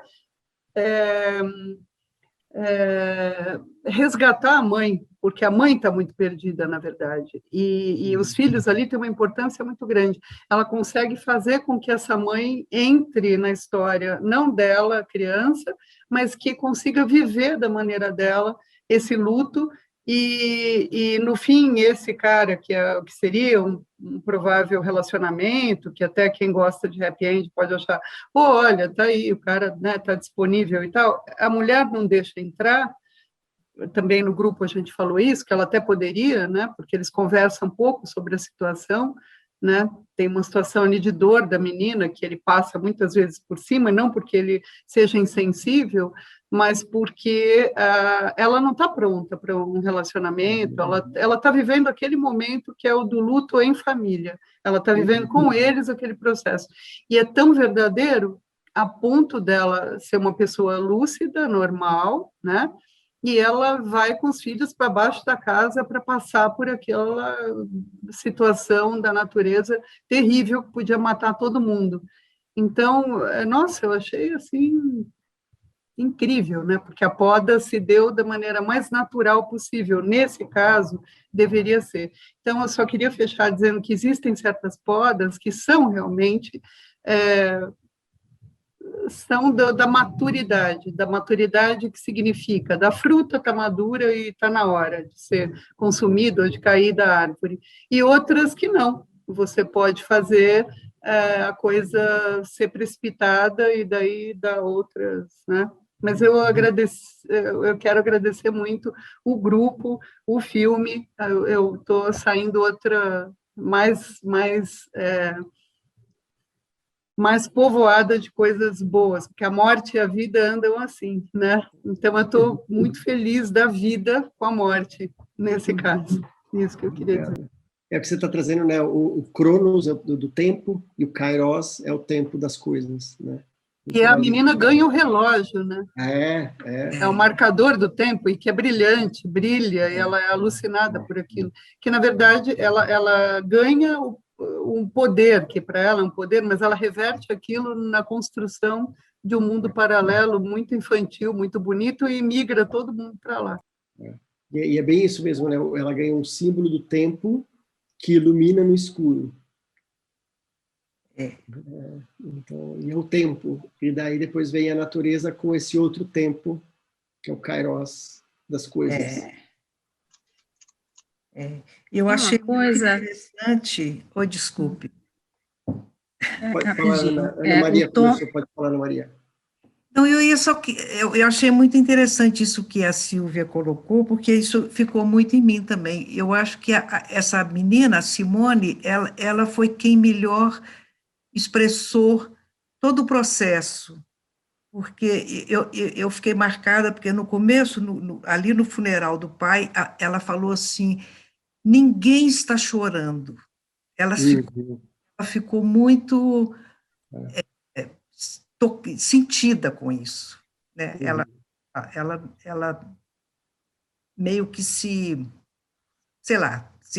resgatar a mãe, porque a mãe está muito perdida, na verdade, e os filhos ali têm uma importância muito grande. Ela consegue fazer com que essa mãe entre na história, não dela, criança, mas que consiga viver da maneira dela esse luto, e no fim, esse cara, que seria um provável relacionamento, que até quem gosta de happy end pode achar, olha, tá aí, o cara, né, tá disponível e tal, a mulher não deixa entrar. Também no grupo a gente falou isso, que ela até poderia, né, porque eles conversam um pouco sobre a situação, né, tem uma situação ali de dor da menina, que ele passa muitas vezes por cima, não porque ele seja insensível, mas porque ela não está pronta para um relacionamento, ela está vivendo aquele momento que é o do luto em família, ela está vivendo com eles aquele processo, e é tão verdadeiro a ponto dela ser uma pessoa lúcida, normal, né, e ela vai com os filhos para baixo da casa para passar por aquela situação da natureza terrível que podia matar todo mundo. Então, nossa, eu achei assim incrível, né? Porque a poda se deu da maneira mais natural possível. Nesse caso, deveria ser. Então, eu só queria fechar dizendo que existem certas podas que são realmente são da maturidade que significa da fruta está madura e está na hora de ser consumida ou de cair da árvore, e outras que não. Você pode fazer a coisa ser precipitada e daí dar outras, né? Mas eu quero agradecer muito o grupo, o filme. Eu estou saindo mais povoada de coisas boas, porque a morte e a vida andam assim, né? Então, eu estou muito feliz da vida com a morte, nesse caso. Isso que eu queria dizer. É o que você está trazendo, né? O Cronos é do tempo e o Kairos é o tempo das coisas, né? E a menina ganha o relógio, né? É o marcador do tempo, e que é brilhante, brilha, e ela é alucinada por aquilo. Que, na verdade, ela ganha um poder, que para ela é um poder, mas ela reverte aquilo na construção de um mundo paralelo muito infantil, muito bonito, e migra todo mundo para lá. E é bem isso mesmo, né? Ela ganha um símbolo do tempo que ilumina no escuro. Então, e é o tempo. E daí depois vem a natureza com esse outro tempo, que é o Kairos das coisas. Eu achei interessante... desculpe. Pode falar, Ana Maria, você pode falar, Ana Maria. Não, eu achei muito interessante isso que a Silvia colocou, porque isso ficou muito em mim também. Eu acho que essa menina, a Simone, ela foi quem melhor expressou todo o processo, porque eu fiquei marcada, porque no começo, ali no funeral do pai, ela falou assim, ninguém está chorando. Ela ficou muito sentida com isso, né? Ela meio que se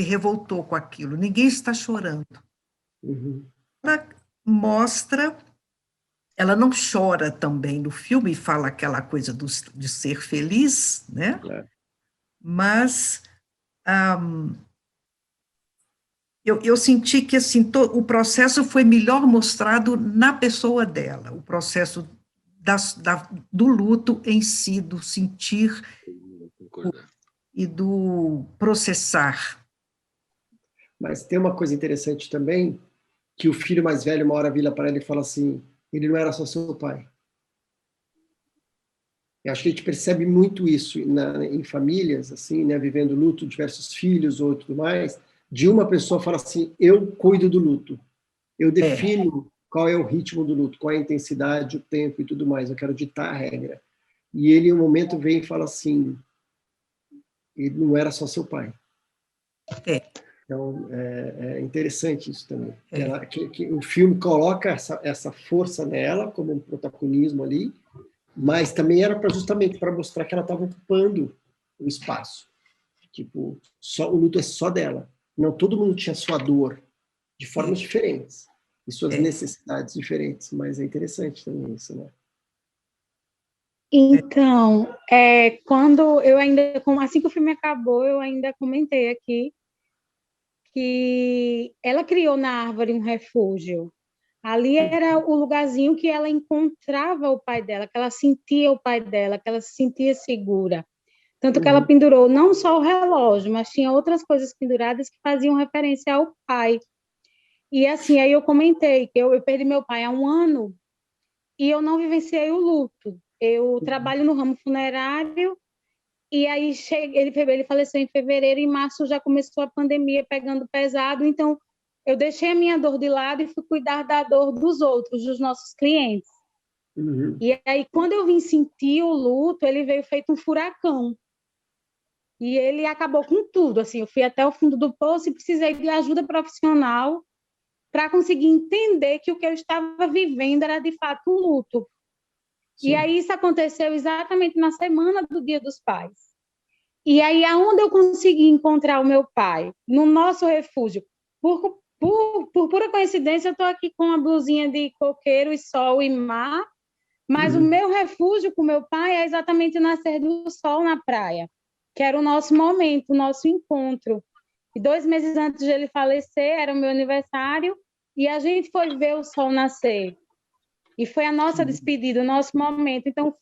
revoltou com aquilo. Ninguém está chorando. Ela mostra, ela não chora também no filme, fala aquela coisa de ser feliz, né? Mas eu senti que assim, o processo foi melhor mostrado na pessoa dela, o processo do luto em si, do sentir e do processar. Mas tem uma coisa interessante também, que o filho mais velho, uma hora vira para ele e fala assim, ele não era só seu pai. Eu acho que a gente percebe muito isso em famílias, assim, né, vivendo luto, diversos filhos ou tudo mais, de uma pessoa fala assim, eu cuido do luto, eu defino qual é o ritmo do luto, qual é a intensidade, o tempo e tudo mais, eu quero ditar a regra. E ele, em um momento, vem e fala assim, ele não era só seu pai. Então, é interessante isso também. Que o filme coloca essa força nela, como um protagonismo ali, mas também era justamente para mostrar que ela estava ocupando o espaço. Tipo, o luto é só dela. Não, todo mundo tinha sua dor, de formas diferentes, e suas necessidades diferentes, mas é interessante também isso, né? Então, quando eu ainda, assim que o filme acabou, eu ainda comentei aqui que ela criou na árvore um refúgio. Ali era o lugarzinho que ela encontrava o pai dela, que ela sentia o pai dela, que ela se sentia segura. Tanto que ela pendurou não só o relógio, mas tinha outras coisas penduradas que faziam referência ao pai. E assim, aí eu comentei que eu perdi meu pai há 1 ano e eu não vivenciei o luto. Eu trabalho no ramo funerário e aí ele faleceu em fevereiro, e em março já começou a pandemia pegando pesado, então eu deixei a minha dor de lado e fui cuidar da dor dos outros, dos nossos clientes. E aí, quando eu vim sentir o luto, ele veio feito um furacão. E ele acabou com tudo, assim, eu fui até o fundo do poço e precisei de ajuda profissional para conseguir entender que o que eu estava vivendo era, de fato, um luto. Sim. E aí isso aconteceu exatamente na semana do Dia dos Pais. E aí, aonde eu consegui encontrar o meu pai? No nosso refúgio. Por pura coincidência, eu estou aqui com uma blusinha de coqueiro e sol e mar, mas o meu refúgio com o meu pai é exatamente o nascer do sol na praia, que era o nosso momento, o nosso encontro. E 2 meses antes de ele falecer, era o meu aniversário, e a gente foi ver o sol nascer. E foi a nossa despedida, o nosso momento. Então,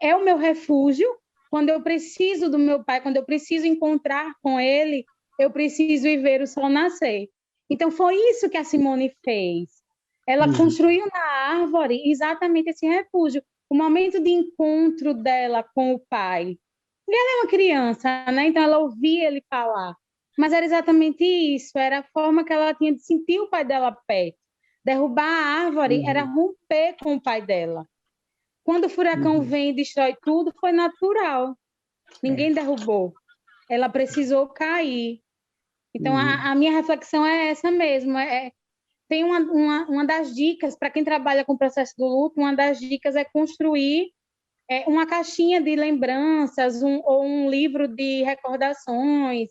é o meu refúgio. Quando eu preciso do meu pai, quando eu preciso encontrar com ele, eu preciso ir ver o sol nascer. Então, foi isso que a Simone fez. Ela construiu na árvore exatamente esse refúgio, o momento de encontro dela com o pai. E ela é uma criança, né? Então ela ouvia ele falar. Mas era exatamente isso, era a forma que ela tinha de sentir o pai dela perto. Derrubar a árvore era romper com o pai dela. Quando o furacão vem e destrói tudo, foi natural. Ninguém derrubou. Ela precisou cair. Então, a minha reflexão é essa mesmo. Tem uma das dicas, para quem trabalha com o processo do luto, uma das dicas é construir uma caixinha de lembranças, ou um livro de recordações,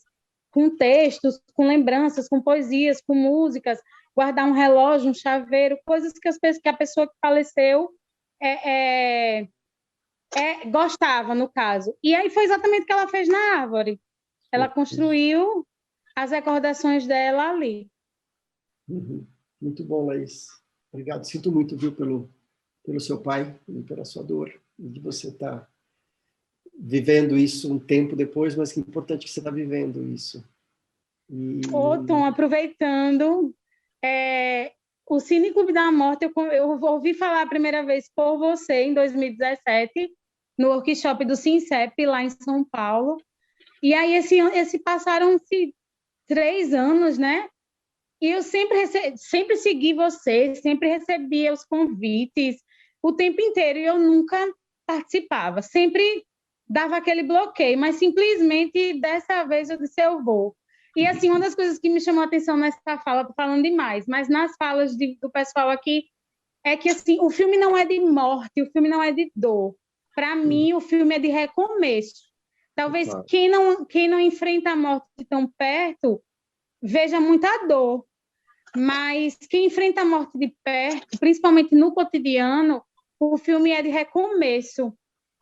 com textos, com lembranças, com poesias, com músicas, guardar um relógio, um chaveiro, coisas que a pessoa que faleceu gostava, no caso. E aí foi exatamente o que ela fez na árvore. Ela construiu as recordações dela ali. Muito bom, Laís. Obrigado. Sinto muito, viu, pelo seu pai e pela sua dor, e de você estar vivendo isso um tempo depois, mas que importante que você está vivendo isso. Tom, aproveitando, o Cine Clube da Morte, eu ouvi falar a primeira vez por você, em 2017, no workshop do SINCEP, lá em São Paulo. E aí, passaram-se 3 anos, né? E eu sempre segui você, sempre recebia os convites o tempo inteiro, e eu nunca participava. Sempre dava aquele bloqueio, mas simplesmente dessa vez eu disse, eu vou. E assim, uma das coisas que me chamou a atenção nessa fala, estou falando demais, mas nas falas do pessoal aqui, é que assim, o filme não é de morte, o filme não é de dor. Para mim, o filme é de recomeço. Talvez quem não enfrenta a morte tão perto veja muita dor, mas quem enfrenta a morte de perto, principalmente no cotidiano, o filme é de recomeço.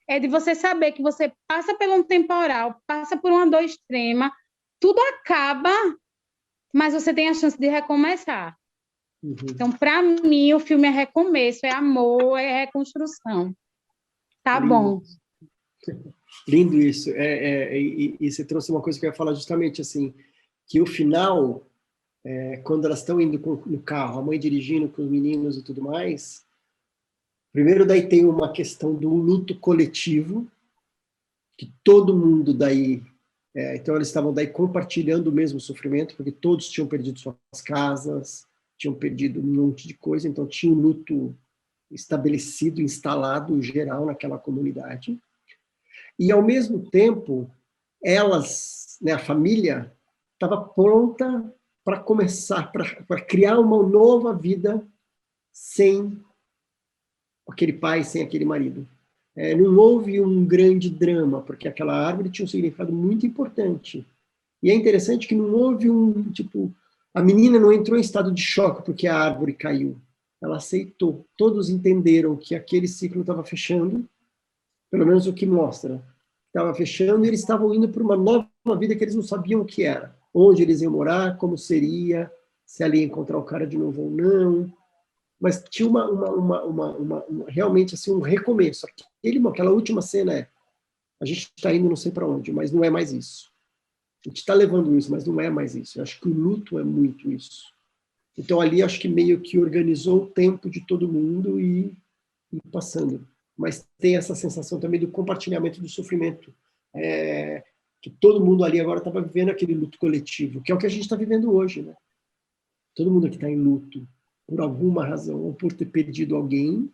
É de você saber que você passa por um temporal, passa por uma dor extrema, tudo acaba, mas você tem a chance de recomeçar. Então, para mim, o filme é recomeço, é amor, é reconstrução. Tá Lindo. Bom. Lindo isso. E você trouxe uma coisa que eu ia falar justamente assim, que o final, quando elas estão indo no carro, a mãe dirigindo com os meninos e tudo mais, primeiro daí tem uma questão do luto coletivo, que todo mundo daí... então eles estavam daí compartilhando o mesmo sofrimento, porque todos tinham perdido suas casas, tinham perdido um monte de coisa, então tinha um luto estabelecido, instalado, geral, naquela comunidade. E, ao mesmo tempo, elas, né, a família, estava pronta para começar, para criar uma nova vida sem aquele pai, sem aquele marido. Não houve um grande drama, porque aquela árvore tinha um significado muito importante. E é interessante que não houve a menina não entrou em estado de choque porque a árvore caiu. Ela aceitou. Todos entenderam que aquele ciclo estava fechando, pelo menos o que mostra. Estava fechando e eles estavam indo para uma nova vida que eles não sabiam o que era. Onde eles iam morar, como seria, se ali ia encontrar o cara de novo ou não. Mas tinha realmente assim, um recomeço. Aquela última cena a gente está indo não sei para onde, mas não é mais isso. A gente está levando isso, mas não é mais isso. Eu acho que o luto é muito isso. Então ali acho que meio que organizou o tempo de todo mundo e passando. Mas tem essa sensação também do compartilhamento do sofrimento. Que todo mundo ali agora estava vivendo aquele luto coletivo, que é o que a gente está vivendo hoje, né? Todo mundo que está em luto, por alguma razão, ou por ter perdido alguém,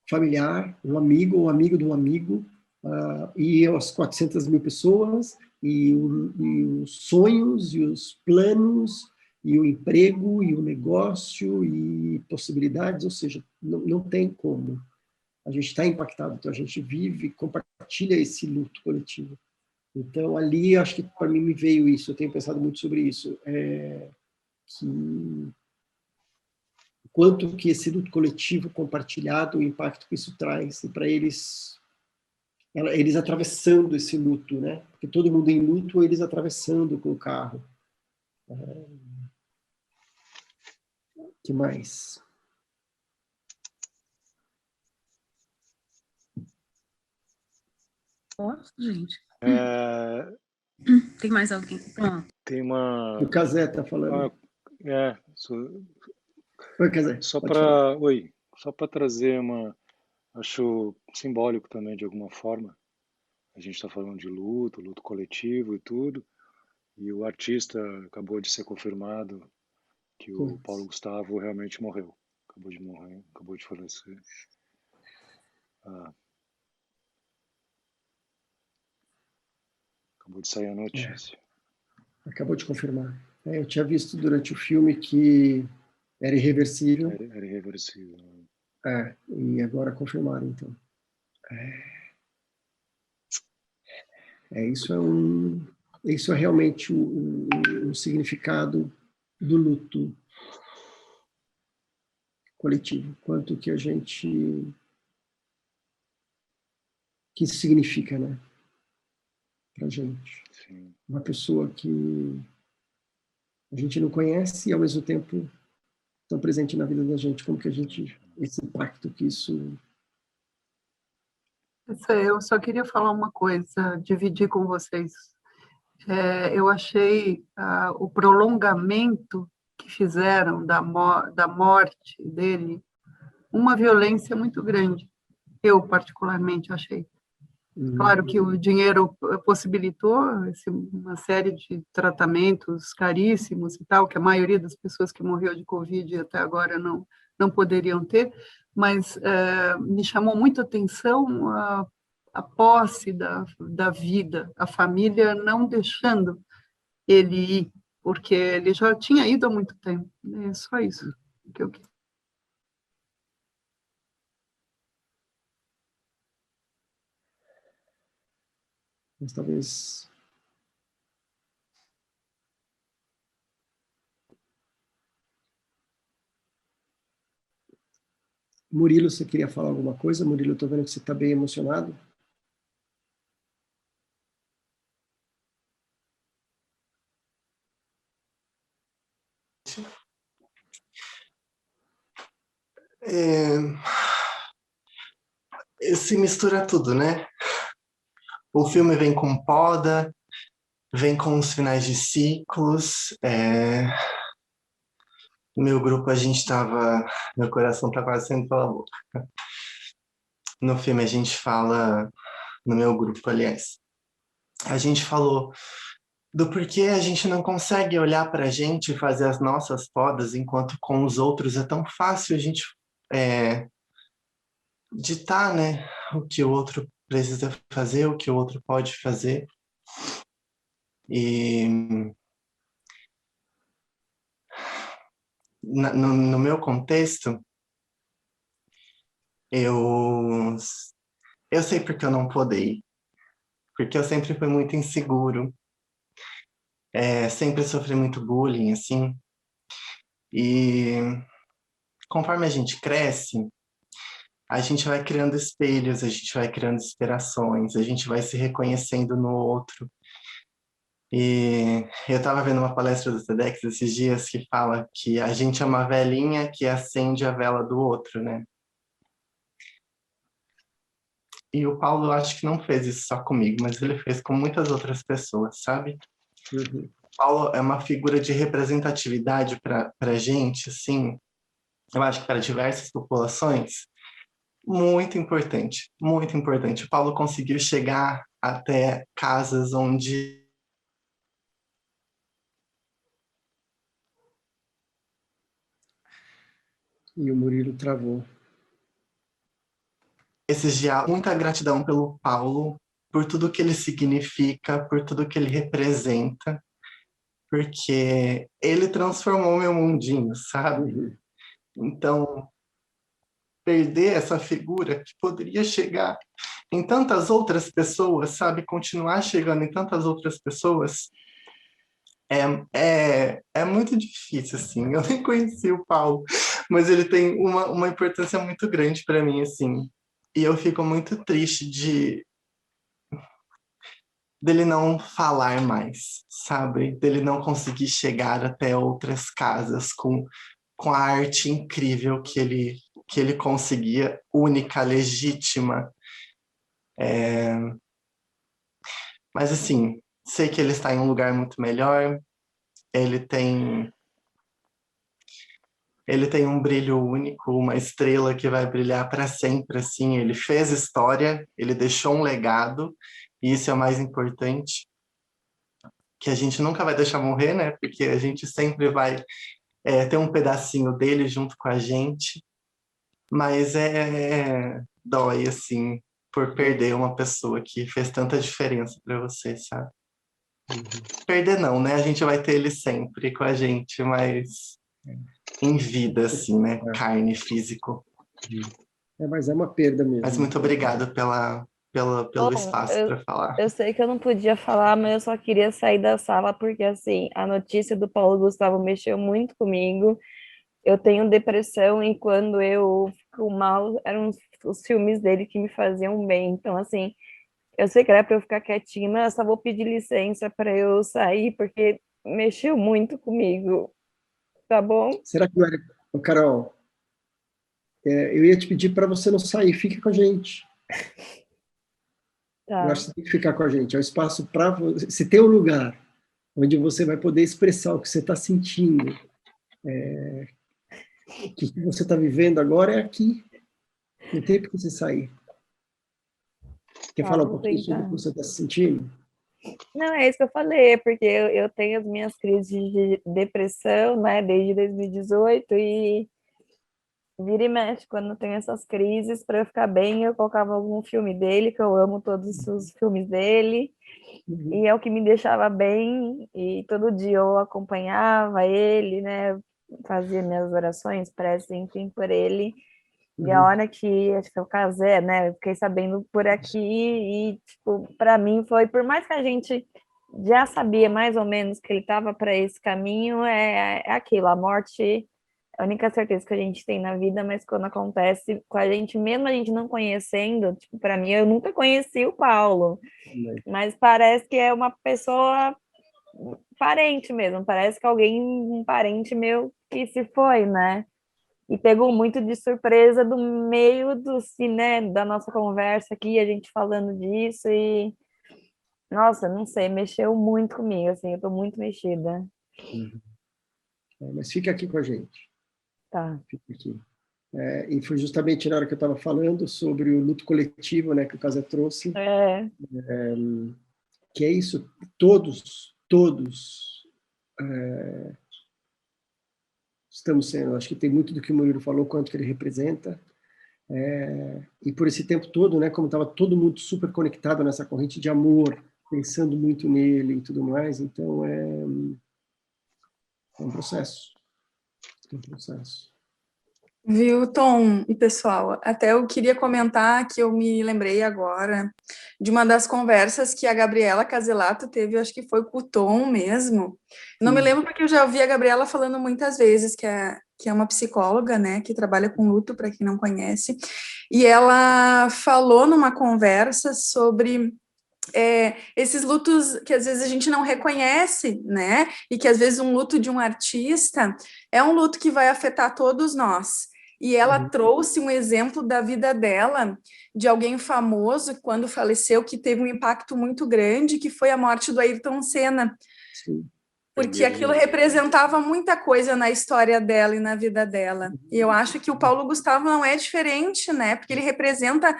familiar, um amigo ou amigo de um amigo, e as 400 mil pessoas, e os sonhos, e os planos, e o emprego, e o negócio, e possibilidades, ou seja, não tem como. A gente está impactado, então a gente vive, compartilha esse luto coletivo. Então, ali, acho que para mim me veio isso, eu tenho pensado muito sobre isso, que quanto que esse luto coletivo compartilhado, o impacto que isso traz, e para eles atravessando esse luto, né? Porque todo mundo em luto, eles atravessando com o carro. Que mais? Nossa, gente. Tem mais alguém? Pronto. Tem uma... O Cazé está falando. Oi, Cazé. Só para trazer uma... Acho simbólico também, de alguma forma. A gente está falando de luto coletivo e tudo. E o artista acabou de ser confirmado que o Paulo Gustavo realmente morreu. Acabou de morrer, acabou de falecer. Acabou de sair a notícia. Acabou de confirmar. Eu tinha visto durante o filme que era irreversível. Era irreversível. E agora confirmaram, então. Isso é realmente o significado do luto coletivo. Quanto que que isso significa, né? Pra gente. Sim. Uma pessoa que a gente não conhece e, ao mesmo tempo, tão presente na vida da gente. Como que esse impacto que isso... Eu só queria falar uma coisa, dividir com vocês. Eu achei o prolongamento que fizeram da morte dele uma violência muito grande. Eu, particularmente, achei. Claro que o dinheiro possibilitou uma série de tratamentos caríssimos e tal, que a maioria das pessoas que morreu de Covid até agora não poderiam ter, mas me chamou muito a atenção a posse da vida, a família não deixando ele ir, porque ele já tinha ido há muito tempo. É só isso que eu queria. Mas talvez... Murilo, você queria falar alguma coisa? Murilo, eu estou vendo que você está bem emocionado. Se mistura tudo, né? O filme vem com poda, vem com os finais de ciclos. No meu grupo meu coração tá quase saindo pela boca. No filme a gente fala, no meu grupo, aliás, a gente falou do porquê a gente não consegue olhar para a gente e fazer as nossas podas, enquanto com os outros é tão fácil a gente ditar, né, o que o outro precisa fazer, o que o outro pode fazer. E no meu contexto, eu sei porque eu não podei, porque eu sempre fui muito inseguro, sempre sofri muito bullying, assim, e conforme a gente cresce, a gente vai criando espelhos, a gente vai criando inspirações, a gente vai se reconhecendo no outro. E eu estava vendo uma palestra do TEDx esses dias que fala que a gente é uma velhinha que acende a vela do outro, né? E o Paulo, eu acho que não fez isso só comigo, mas ele fez com muitas outras pessoas, sabe? Uhum. O Paulo é uma figura de representatividade para a gente, assim, eu acho que para diversas populações, muito importante, muito importante. O Paulo conseguiu chegar até casas onde E o Murilo travou. esses dias, muita gratidão pelo Paulo, por tudo que ele significa, por tudo que ele representa, porque ele transformou meu mundinho, sabe? Então, perder essa figura que poderia chegar em tantas outras pessoas, sabe? Continuar chegando em tantas outras pessoas, é muito difícil, assim. Eu nem conheci o Paulo, mas ele tem uma importância muito grande para mim, assim. E eu fico muito triste dele não falar mais, sabe? Dele não conseguir chegar até outras casas com a arte incrível que ele conseguia, única, legítima. Mas, assim, sei que ele está em um lugar muito melhor, ele tem um brilho único, uma estrela que vai brilhar para sempre, assim. Ele fez história, ele deixou um legado, e isso é o mais importante, que a gente nunca vai deixar morrer, né? Porque a gente sempre vai ter um pedacinho dele junto com a gente, mas dói, assim, por perder uma pessoa que fez tanta diferença para você, sabe? Perder não, né? A gente vai ter ele sempre com a gente, mas em vida, assim, né? Carne, físico. Mas é uma perda mesmo. Mas muito obrigado pelo espaço para falar. Eu sei que eu não podia falar, mas eu só queria sair da sala porque, assim, a notícia do Paulo Gustavo mexeu muito comigo. Eu tenho depressão e quando eu fico mal, eram os filmes dele que me faziam bem. Então, assim, eu sei que era para eu ficar quietinha, mas eu só vou pedir licença para eu sair porque mexeu muito comigo. Tá bom? Será que, Carol, eu ia te pedir para você não sair, fique com a gente. Tá. Eu acho que você tem que ficar com a gente. É um espaço para você. Se tem um lugar onde você vai poder expressar o que você está sentindo, o que você está vivendo agora é aqui. Não tem por que você sair. Quer falar um pouquinho sobre o que você está sentindo? Não, é isso que eu falei, porque eu tenho as minhas crises de depressão, né, desde 2018, e vira e mexe, quando tem essas crises, para eu ficar bem, eu colocava algum filme dele, que eu amo todos os filmes dele, e é o que me deixava bem, e todo dia eu acompanhava ele, né, fazia minhas orações, preces, enfim, por ele, e a hora que acho que eu casei, né, eu fiquei sabendo por aqui, e, tipo, para mim foi, por mais que a gente já sabia mais ou menos que ele estava para esse caminho, é aquilo, a morte é a única certeza que a gente tem na vida, mas quando acontece com a gente, mesmo a gente não conhecendo, tipo, para mim, eu nunca conheci o Paulo, mas parece que é uma pessoa parente mesmo, parece que um parente meu que se foi, né? E pegou muito de surpresa do meio né, da nossa conversa aqui, a gente falando disso, e nossa, não sei, mexeu muito comigo, assim, eu tô muito mexida. Mas fica aqui com a gente. Tá. Fica aqui. E foi justamente na hora que eu estava falando sobre o luto coletivo, né, que o Casé trouxe, que é isso, todos estamos sendo, acho que tem muito do que o Murilo falou, quanto que ele representa, e por esse tempo todo, né, como estava todo mundo super conectado nessa corrente de amor, pensando muito nele e tudo mais, então é um processo. É um processo. Viu, Tom e pessoal? Até eu queria comentar que eu me lembrei agora de uma das conversas que a Gabriela Caselato teve, eu acho que foi com o Tom mesmo. Não me lembro porque eu já ouvi a Gabriela falando muitas vezes, que é uma psicóloga, né, que trabalha com luto, para quem não conhece, e ela falou numa conversa sobre esses lutos que às vezes a gente não reconhece, né, e que às vezes um luto de um artista é um luto que vai afetar todos nós. E ela trouxe um exemplo da vida dela, de alguém famoso, quando faleceu, que teve um impacto muito grande, que foi a morte do Ayrton Senna. Sim. Porque aquilo representava muita coisa na história dela e na vida dela. E eu acho que o Paulo Gustavo não é diferente, né? Porque ele representa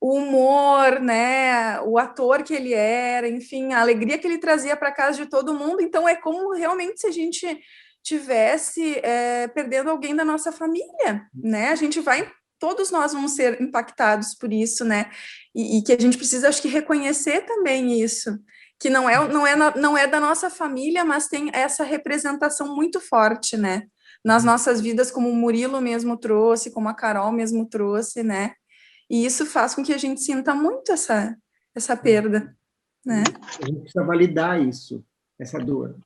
o humor, né? O ator que ele era, enfim, a alegria que ele trazia para casa de todo mundo. Então, é como realmente se a gente tivesse perdendo alguém da nossa família, né? A gente todos nós vamos ser impactados por isso, né? E que a gente precisa, acho que, reconhecer também isso, que não é da nossa família, mas tem essa representação muito forte, né? Nas nossas vidas, como o Murilo mesmo trouxe, como a Carol mesmo trouxe, né? E isso faz com que a gente sinta muito essa perda, né? A gente precisa validar isso, essa dor.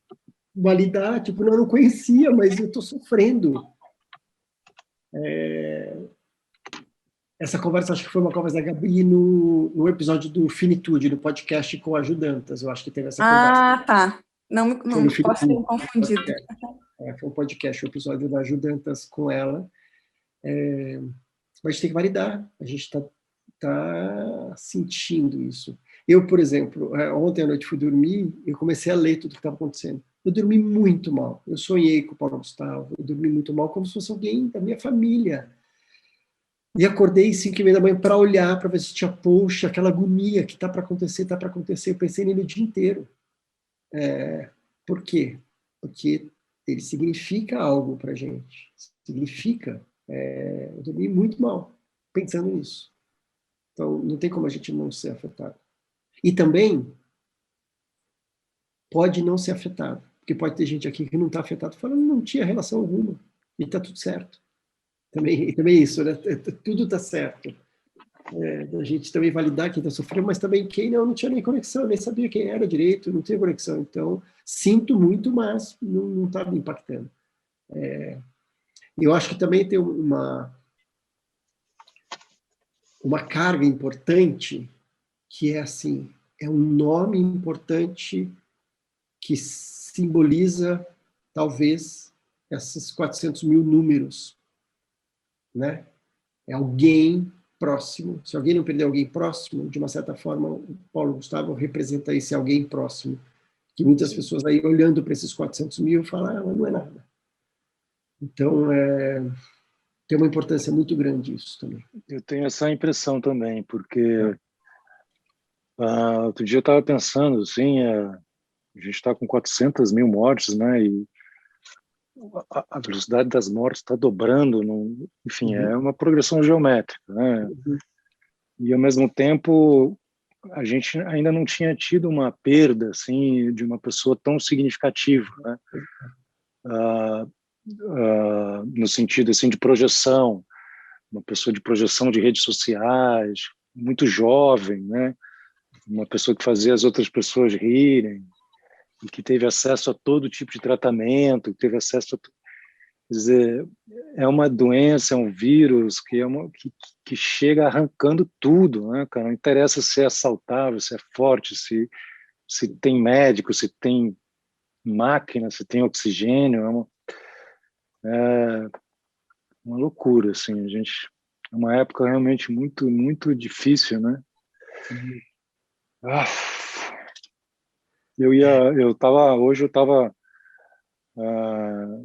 Validar, tipo, eu não conhecia, mas eu estou sofrendo. Essa conversa, acho que foi uma conversa da Gabi no episódio do Finitude, do podcast com Ajudantas, eu acho que teve essa conversa. Ah, tá. Não posso ter confundido. Foi um podcast, o episódio da Ajudantas com ela. Mas a gente tem que validar, a gente está sentindo isso. Eu, por exemplo, ontem à noite fui dormir, eu comecei a ler tudo que estava acontecendo. Eu dormi muito mal. Eu sonhei com o Paulo Gustavo, eu dormi muito mal, como se fosse alguém da minha família. E acordei 5h30 da manhã para olhar, para ver se tinha post, aquela agonia que está para acontecer, está para acontecer. Eu pensei nele o dia inteiro. Por quê? Porque ele significa algo para a gente. Significa. Eu dormi muito mal pensando nisso. Então, não tem como a gente não ser afetado. E também pode não ser afetado, porque pode ter gente aqui que não está afetado, falando não tinha relação alguma, e está tudo certo. Também isso, né? Tudo está certo. A gente também validar quem está sofrendo, mas também quem não tinha nem conexão, nem sabia quem era direito, não tinha conexão. Então, sinto muito, mas não está me impactando. Eu acho que também tem uma carga importante, que é assim, é um nome importante que simboliza, talvez, esses 400 mil números, né? É alguém próximo. Se alguém não perder alguém próximo, de uma certa forma, o Paulo Gustavo representa esse alguém próximo, que muitas pessoas aí, olhando para esses 400 mil, falam, mas não é nada. Então, tem uma importância muito grande isso também. Eu tenho essa impressão também, porque outro dia eu estava pensando, assim, a gente está com 400 mil mortes, né, e a velocidade das mortes está dobrando, enfim, é uma progressão geométrica, né, e ao mesmo tempo a gente ainda não tinha tido uma perda, assim, de uma pessoa tão significativa, né, no sentido, assim, de projeção, uma pessoa de projeção de redes sociais, muito jovem, né, uma pessoa que fazia as outras pessoas rirem, e que teve acesso a todo tipo de tratamento, que teve acesso a... Quer dizer, é uma doença, é um vírus que chega arrancando tudo, né, cara? Não interessa se é saudável, se é forte, se tem médico, se tem máquina, se tem oxigênio, é uma loucura, assim, é uma época realmente muito, muito difícil, né? Hoje eu estava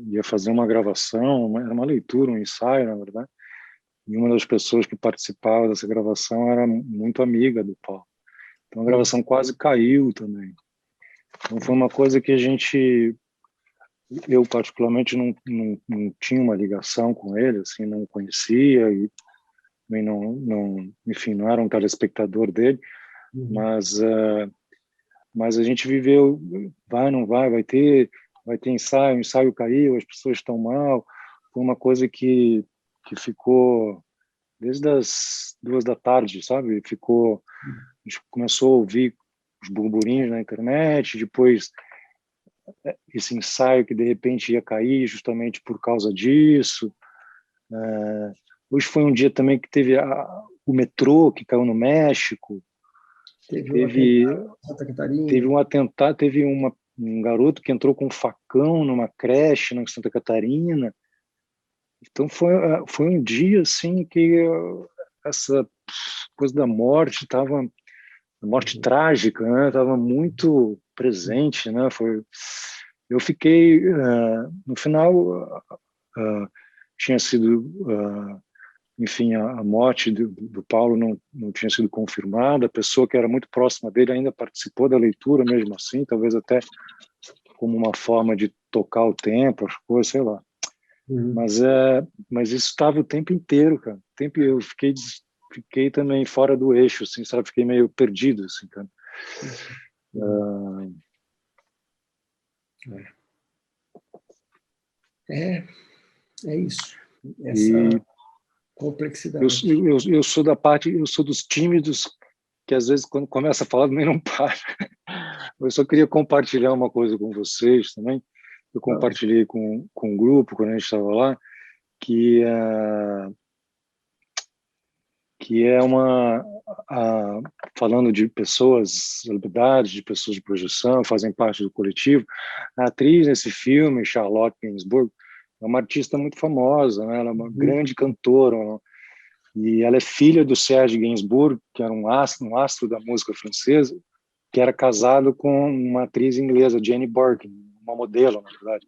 ia fazer uma gravação, era uma leitura, um ensaio, na verdade, e uma das pessoas que participava dessa gravação era muito amiga do Paulo. Então a gravação quase caiu também. Então foi uma coisa que eu particularmente não tinha uma ligação com ele, assim, não conhecia e também enfim, não era um telespectador dele, mas a gente viveu, não vai ter ensaio, o ensaio caiu, as pessoas estão mal, foi uma coisa que ficou desde as 2 da tarde, sabe? A gente começou a ouvir os burburinhos na internet, depois esse ensaio que de repente ia cair justamente por causa disso. Hoje foi um dia também que teve o metrô que caiu no México, teve um atentado, teve um garoto que entrou com um facão numa creche na Santa Catarina. Então foi um dia assim que essa coisa da morte a morte trágica, né, estava muito presente, né? Eu fiquei no final tinha sido enfim, a morte do Paulo não tinha sido confirmada, a pessoa que era muito próxima dele ainda participou da leitura mesmo assim, talvez até como uma forma de tocar o tempo, as coisas, sei lá. Mas isso estava o tempo inteiro, cara. Eu fiquei também fora do eixo, assim, sabe? Fiquei meio perdido, assim, cara. É isso. Essa complexidade. Eu sou dos tímidos que às vezes quando começa a falar também não para. Eu só queria compartilhar uma coisa com vocês também. Eu compartilhei com um grupo quando a gente estava lá, que é falando de pessoas, celebridades, de pessoas de projeção, fazem parte do coletivo. A atriz nesse filme, Charlotte Gainsbourg, é uma artista muito famosa, né? Ela é uma grande cantora, E ela é filha do Serge Gainsbourg, que era um astro da música francesa, que era casado com uma atriz inglesa, Jane Birkin, uma modelo, na verdade.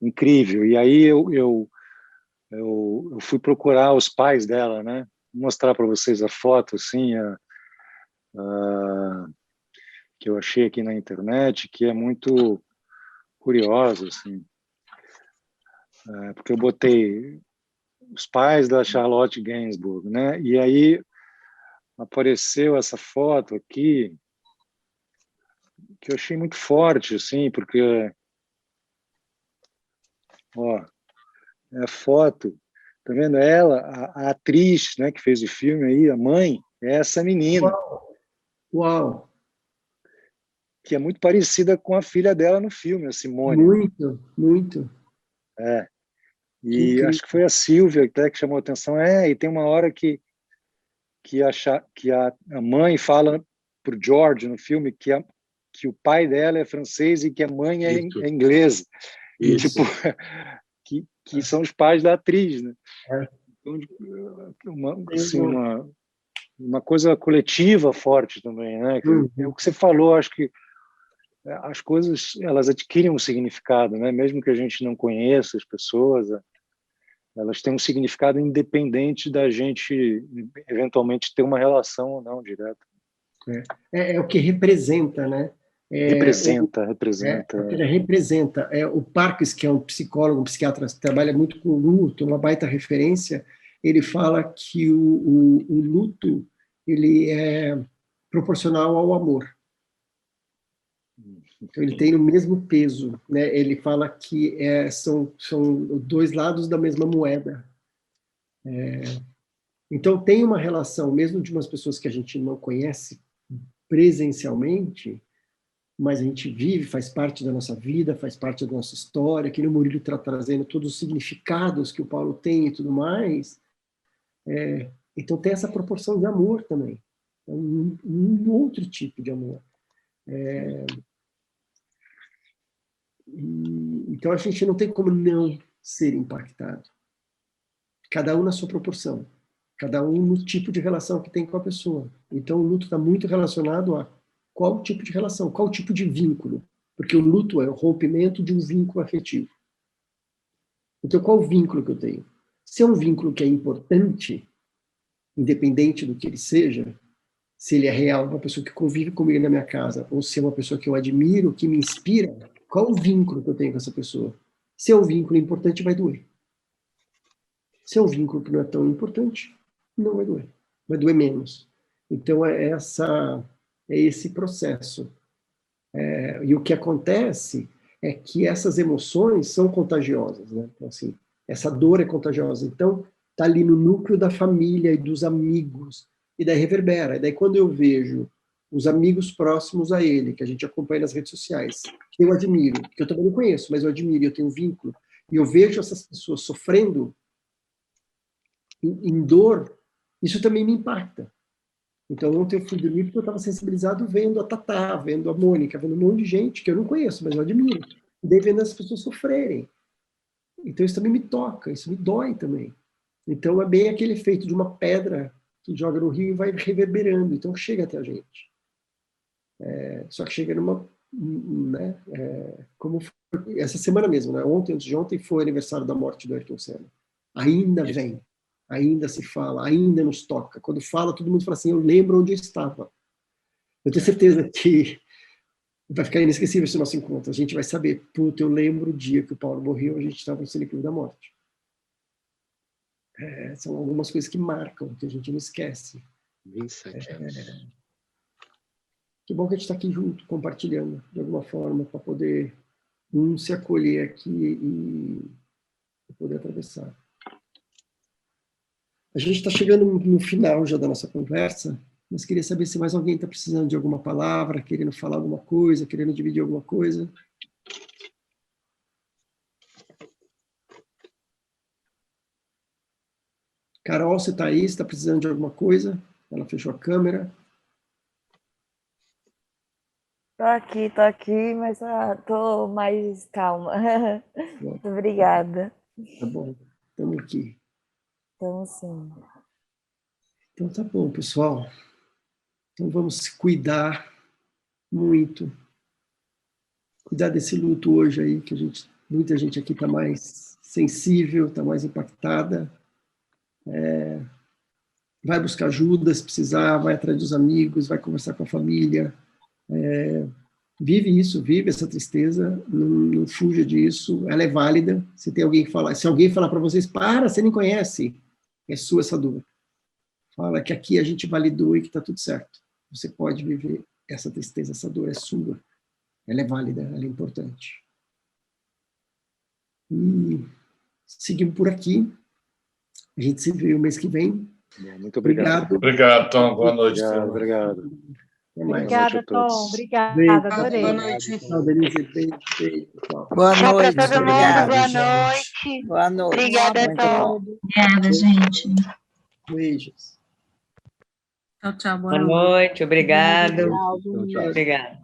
Incrível. E aí eu fui procurar os pais dela, né? Vou mostrar para vocês a foto, assim, que eu achei aqui na internet, que é muito curiosa, assim. Porque eu botei os pais da Charlotte Gainsbourg, né? E aí apareceu essa foto aqui, que eu achei muito forte, assim, porque, ó, é a foto, tá vendo ela, a atriz, né, que fez o filme aí, a mãe, é essa menina. Uau! Uau. Que é muito parecida com a filha dela no filme, a Simone. Muito, muito. E acho que foi a Silvia até que chamou a atenção. E tem uma hora que a mãe fala para o George no filme que o pai dela é francês e que a mãe é inglesa. E, tipo, que são os pais da atriz, né? Então, assim, uma coisa coletiva forte também, né? É o que você falou, acho que as coisas, elas adquirem um significado, né? Mesmo que a gente não conheça as pessoas, elas têm um significado independente da gente eventualmente ter uma relação ou não direta. É o que representa, né? Representa. O que representa. O Parkes, que é um psicólogo, um psiquiatra que trabalha muito com o luto, uma baita referência, ele fala que o luto ele é proporcional ao amor. Então, ele tem o mesmo peso, né? Ele fala que são dois lados da mesma moeda. Então, tem uma relação, mesmo de umas pessoas que a gente não conhece presencialmente, mas a gente vive, faz parte da nossa vida, faz parte da nossa história, que o Murilo está trazendo todos os significados que o Paulo tem e tudo mais. Então, tem essa proporção de amor também. É um outro tipo de amor. Então, a gente não tem como não ser impactado. Cada um na sua proporção. Cada um no tipo de relação que tem com a pessoa. Então, o luto está muito relacionado a qual tipo de relação, qual tipo de vínculo. Porque o luto é o rompimento de um vínculo afetivo. Então, qual o vínculo que eu tenho? Se é um vínculo que é importante, independente do que ele seja, se ele é real, uma pessoa que convive comigo na minha casa, ou se é uma pessoa que eu admiro, que me inspira, qual o vínculo que eu tenho com essa pessoa? Se é um vínculo importante, vai doer. Se é um vínculo que não é tão importante, não vai doer. Vai doer menos. Então, é esse processo. E o que acontece é que essas emoções são contagiosas, né? Então, assim, essa dor é contagiosa. Então, está ali no núcleo da família e dos amigos, e daí reverbera. E daí, quando eu vejo os amigos próximos a ele, que a gente acompanha nas redes sociais, que eu admiro, que eu também não conheço, mas eu admiro, eu tenho um vínculo, e eu vejo essas pessoas sofrendo em dor, isso também me impacta. Então, ontem eu fui dormir porque eu estava sensibilizado vendo a Tatá, vendo a Mônica, vendo um monte de gente que eu não conheço, mas eu admiro. E daí vendo as pessoas sofrerem. Então, isso também me toca, isso me dói também. Então, é bem aquele efeito de uma pedra que joga no rio e vai reverberando. Então, chega até a gente. Só que chega numa... Né, como foi, essa semana mesmo, né? Ontem, antes de ontem, foi o aniversário da morte do Ayrton Senna. Ainda vem. Ainda se fala, ainda nos toca. Quando fala, todo mundo fala assim, eu lembro onde eu estava. Eu tenho certeza que vai ficar inesquecível esse nosso encontro. A gente vai saber, puta, eu lembro o dia que o Paulo morreu, a gente estava no Cineclube da Morte. São algumas coisas que marcam, que a gente não esquece. 27 anos. Que bom que a gente está aqui junto, compartilhando, de alguma forma, para poder se acolher aqui e poder atravessar. A gente está chegando no final já da nossa conversa, mas queria saber se mais alguém está precisando de alguma palavra, querendo falar alguma coisa, querendo dividir alguma coisa. Carol, você está aí? Você está precisando de alguma coisa? Ela fechou a câmera. Tô aqui, mas tô mais calma. Muito obrigada. Tá bom, estamos aqui. Então, sim. Então tá bom, pessoal. Então vamos se cuidar muito. Cuidar desse luto hoje aí, que muita gente aqui está mais sensível, está mais impactada. Vai buscar ajuda se precisar, vai atrás dos amigos, vai conversar com a família. Vive isso, vive essa tristeza, não fuja disso, ela é válida. Se alguém falar para vocês, você nem conhece, é sua essa dor. Fala que aqui a gente validou e que está tudo certo. Você pode viver essa tristeza, essa dor é sua. Ela é válida, ela é importante. E seguimos por aqui. A gente se vê o mês que vem. Muito obrigado. Obrigado, Tom. Boa noite. Obrigado. Obrigada, Tom. Obrigada, adorei. Boa noite. Tchau, Denise. Beijo. Boa noite. Para todo mundo, boa noite. Boa noite. Obrigada, Tom. Obrigada, gente. Beijos. Tchau, tchau. Boa noite, obrigado. Tchau, Obrigado.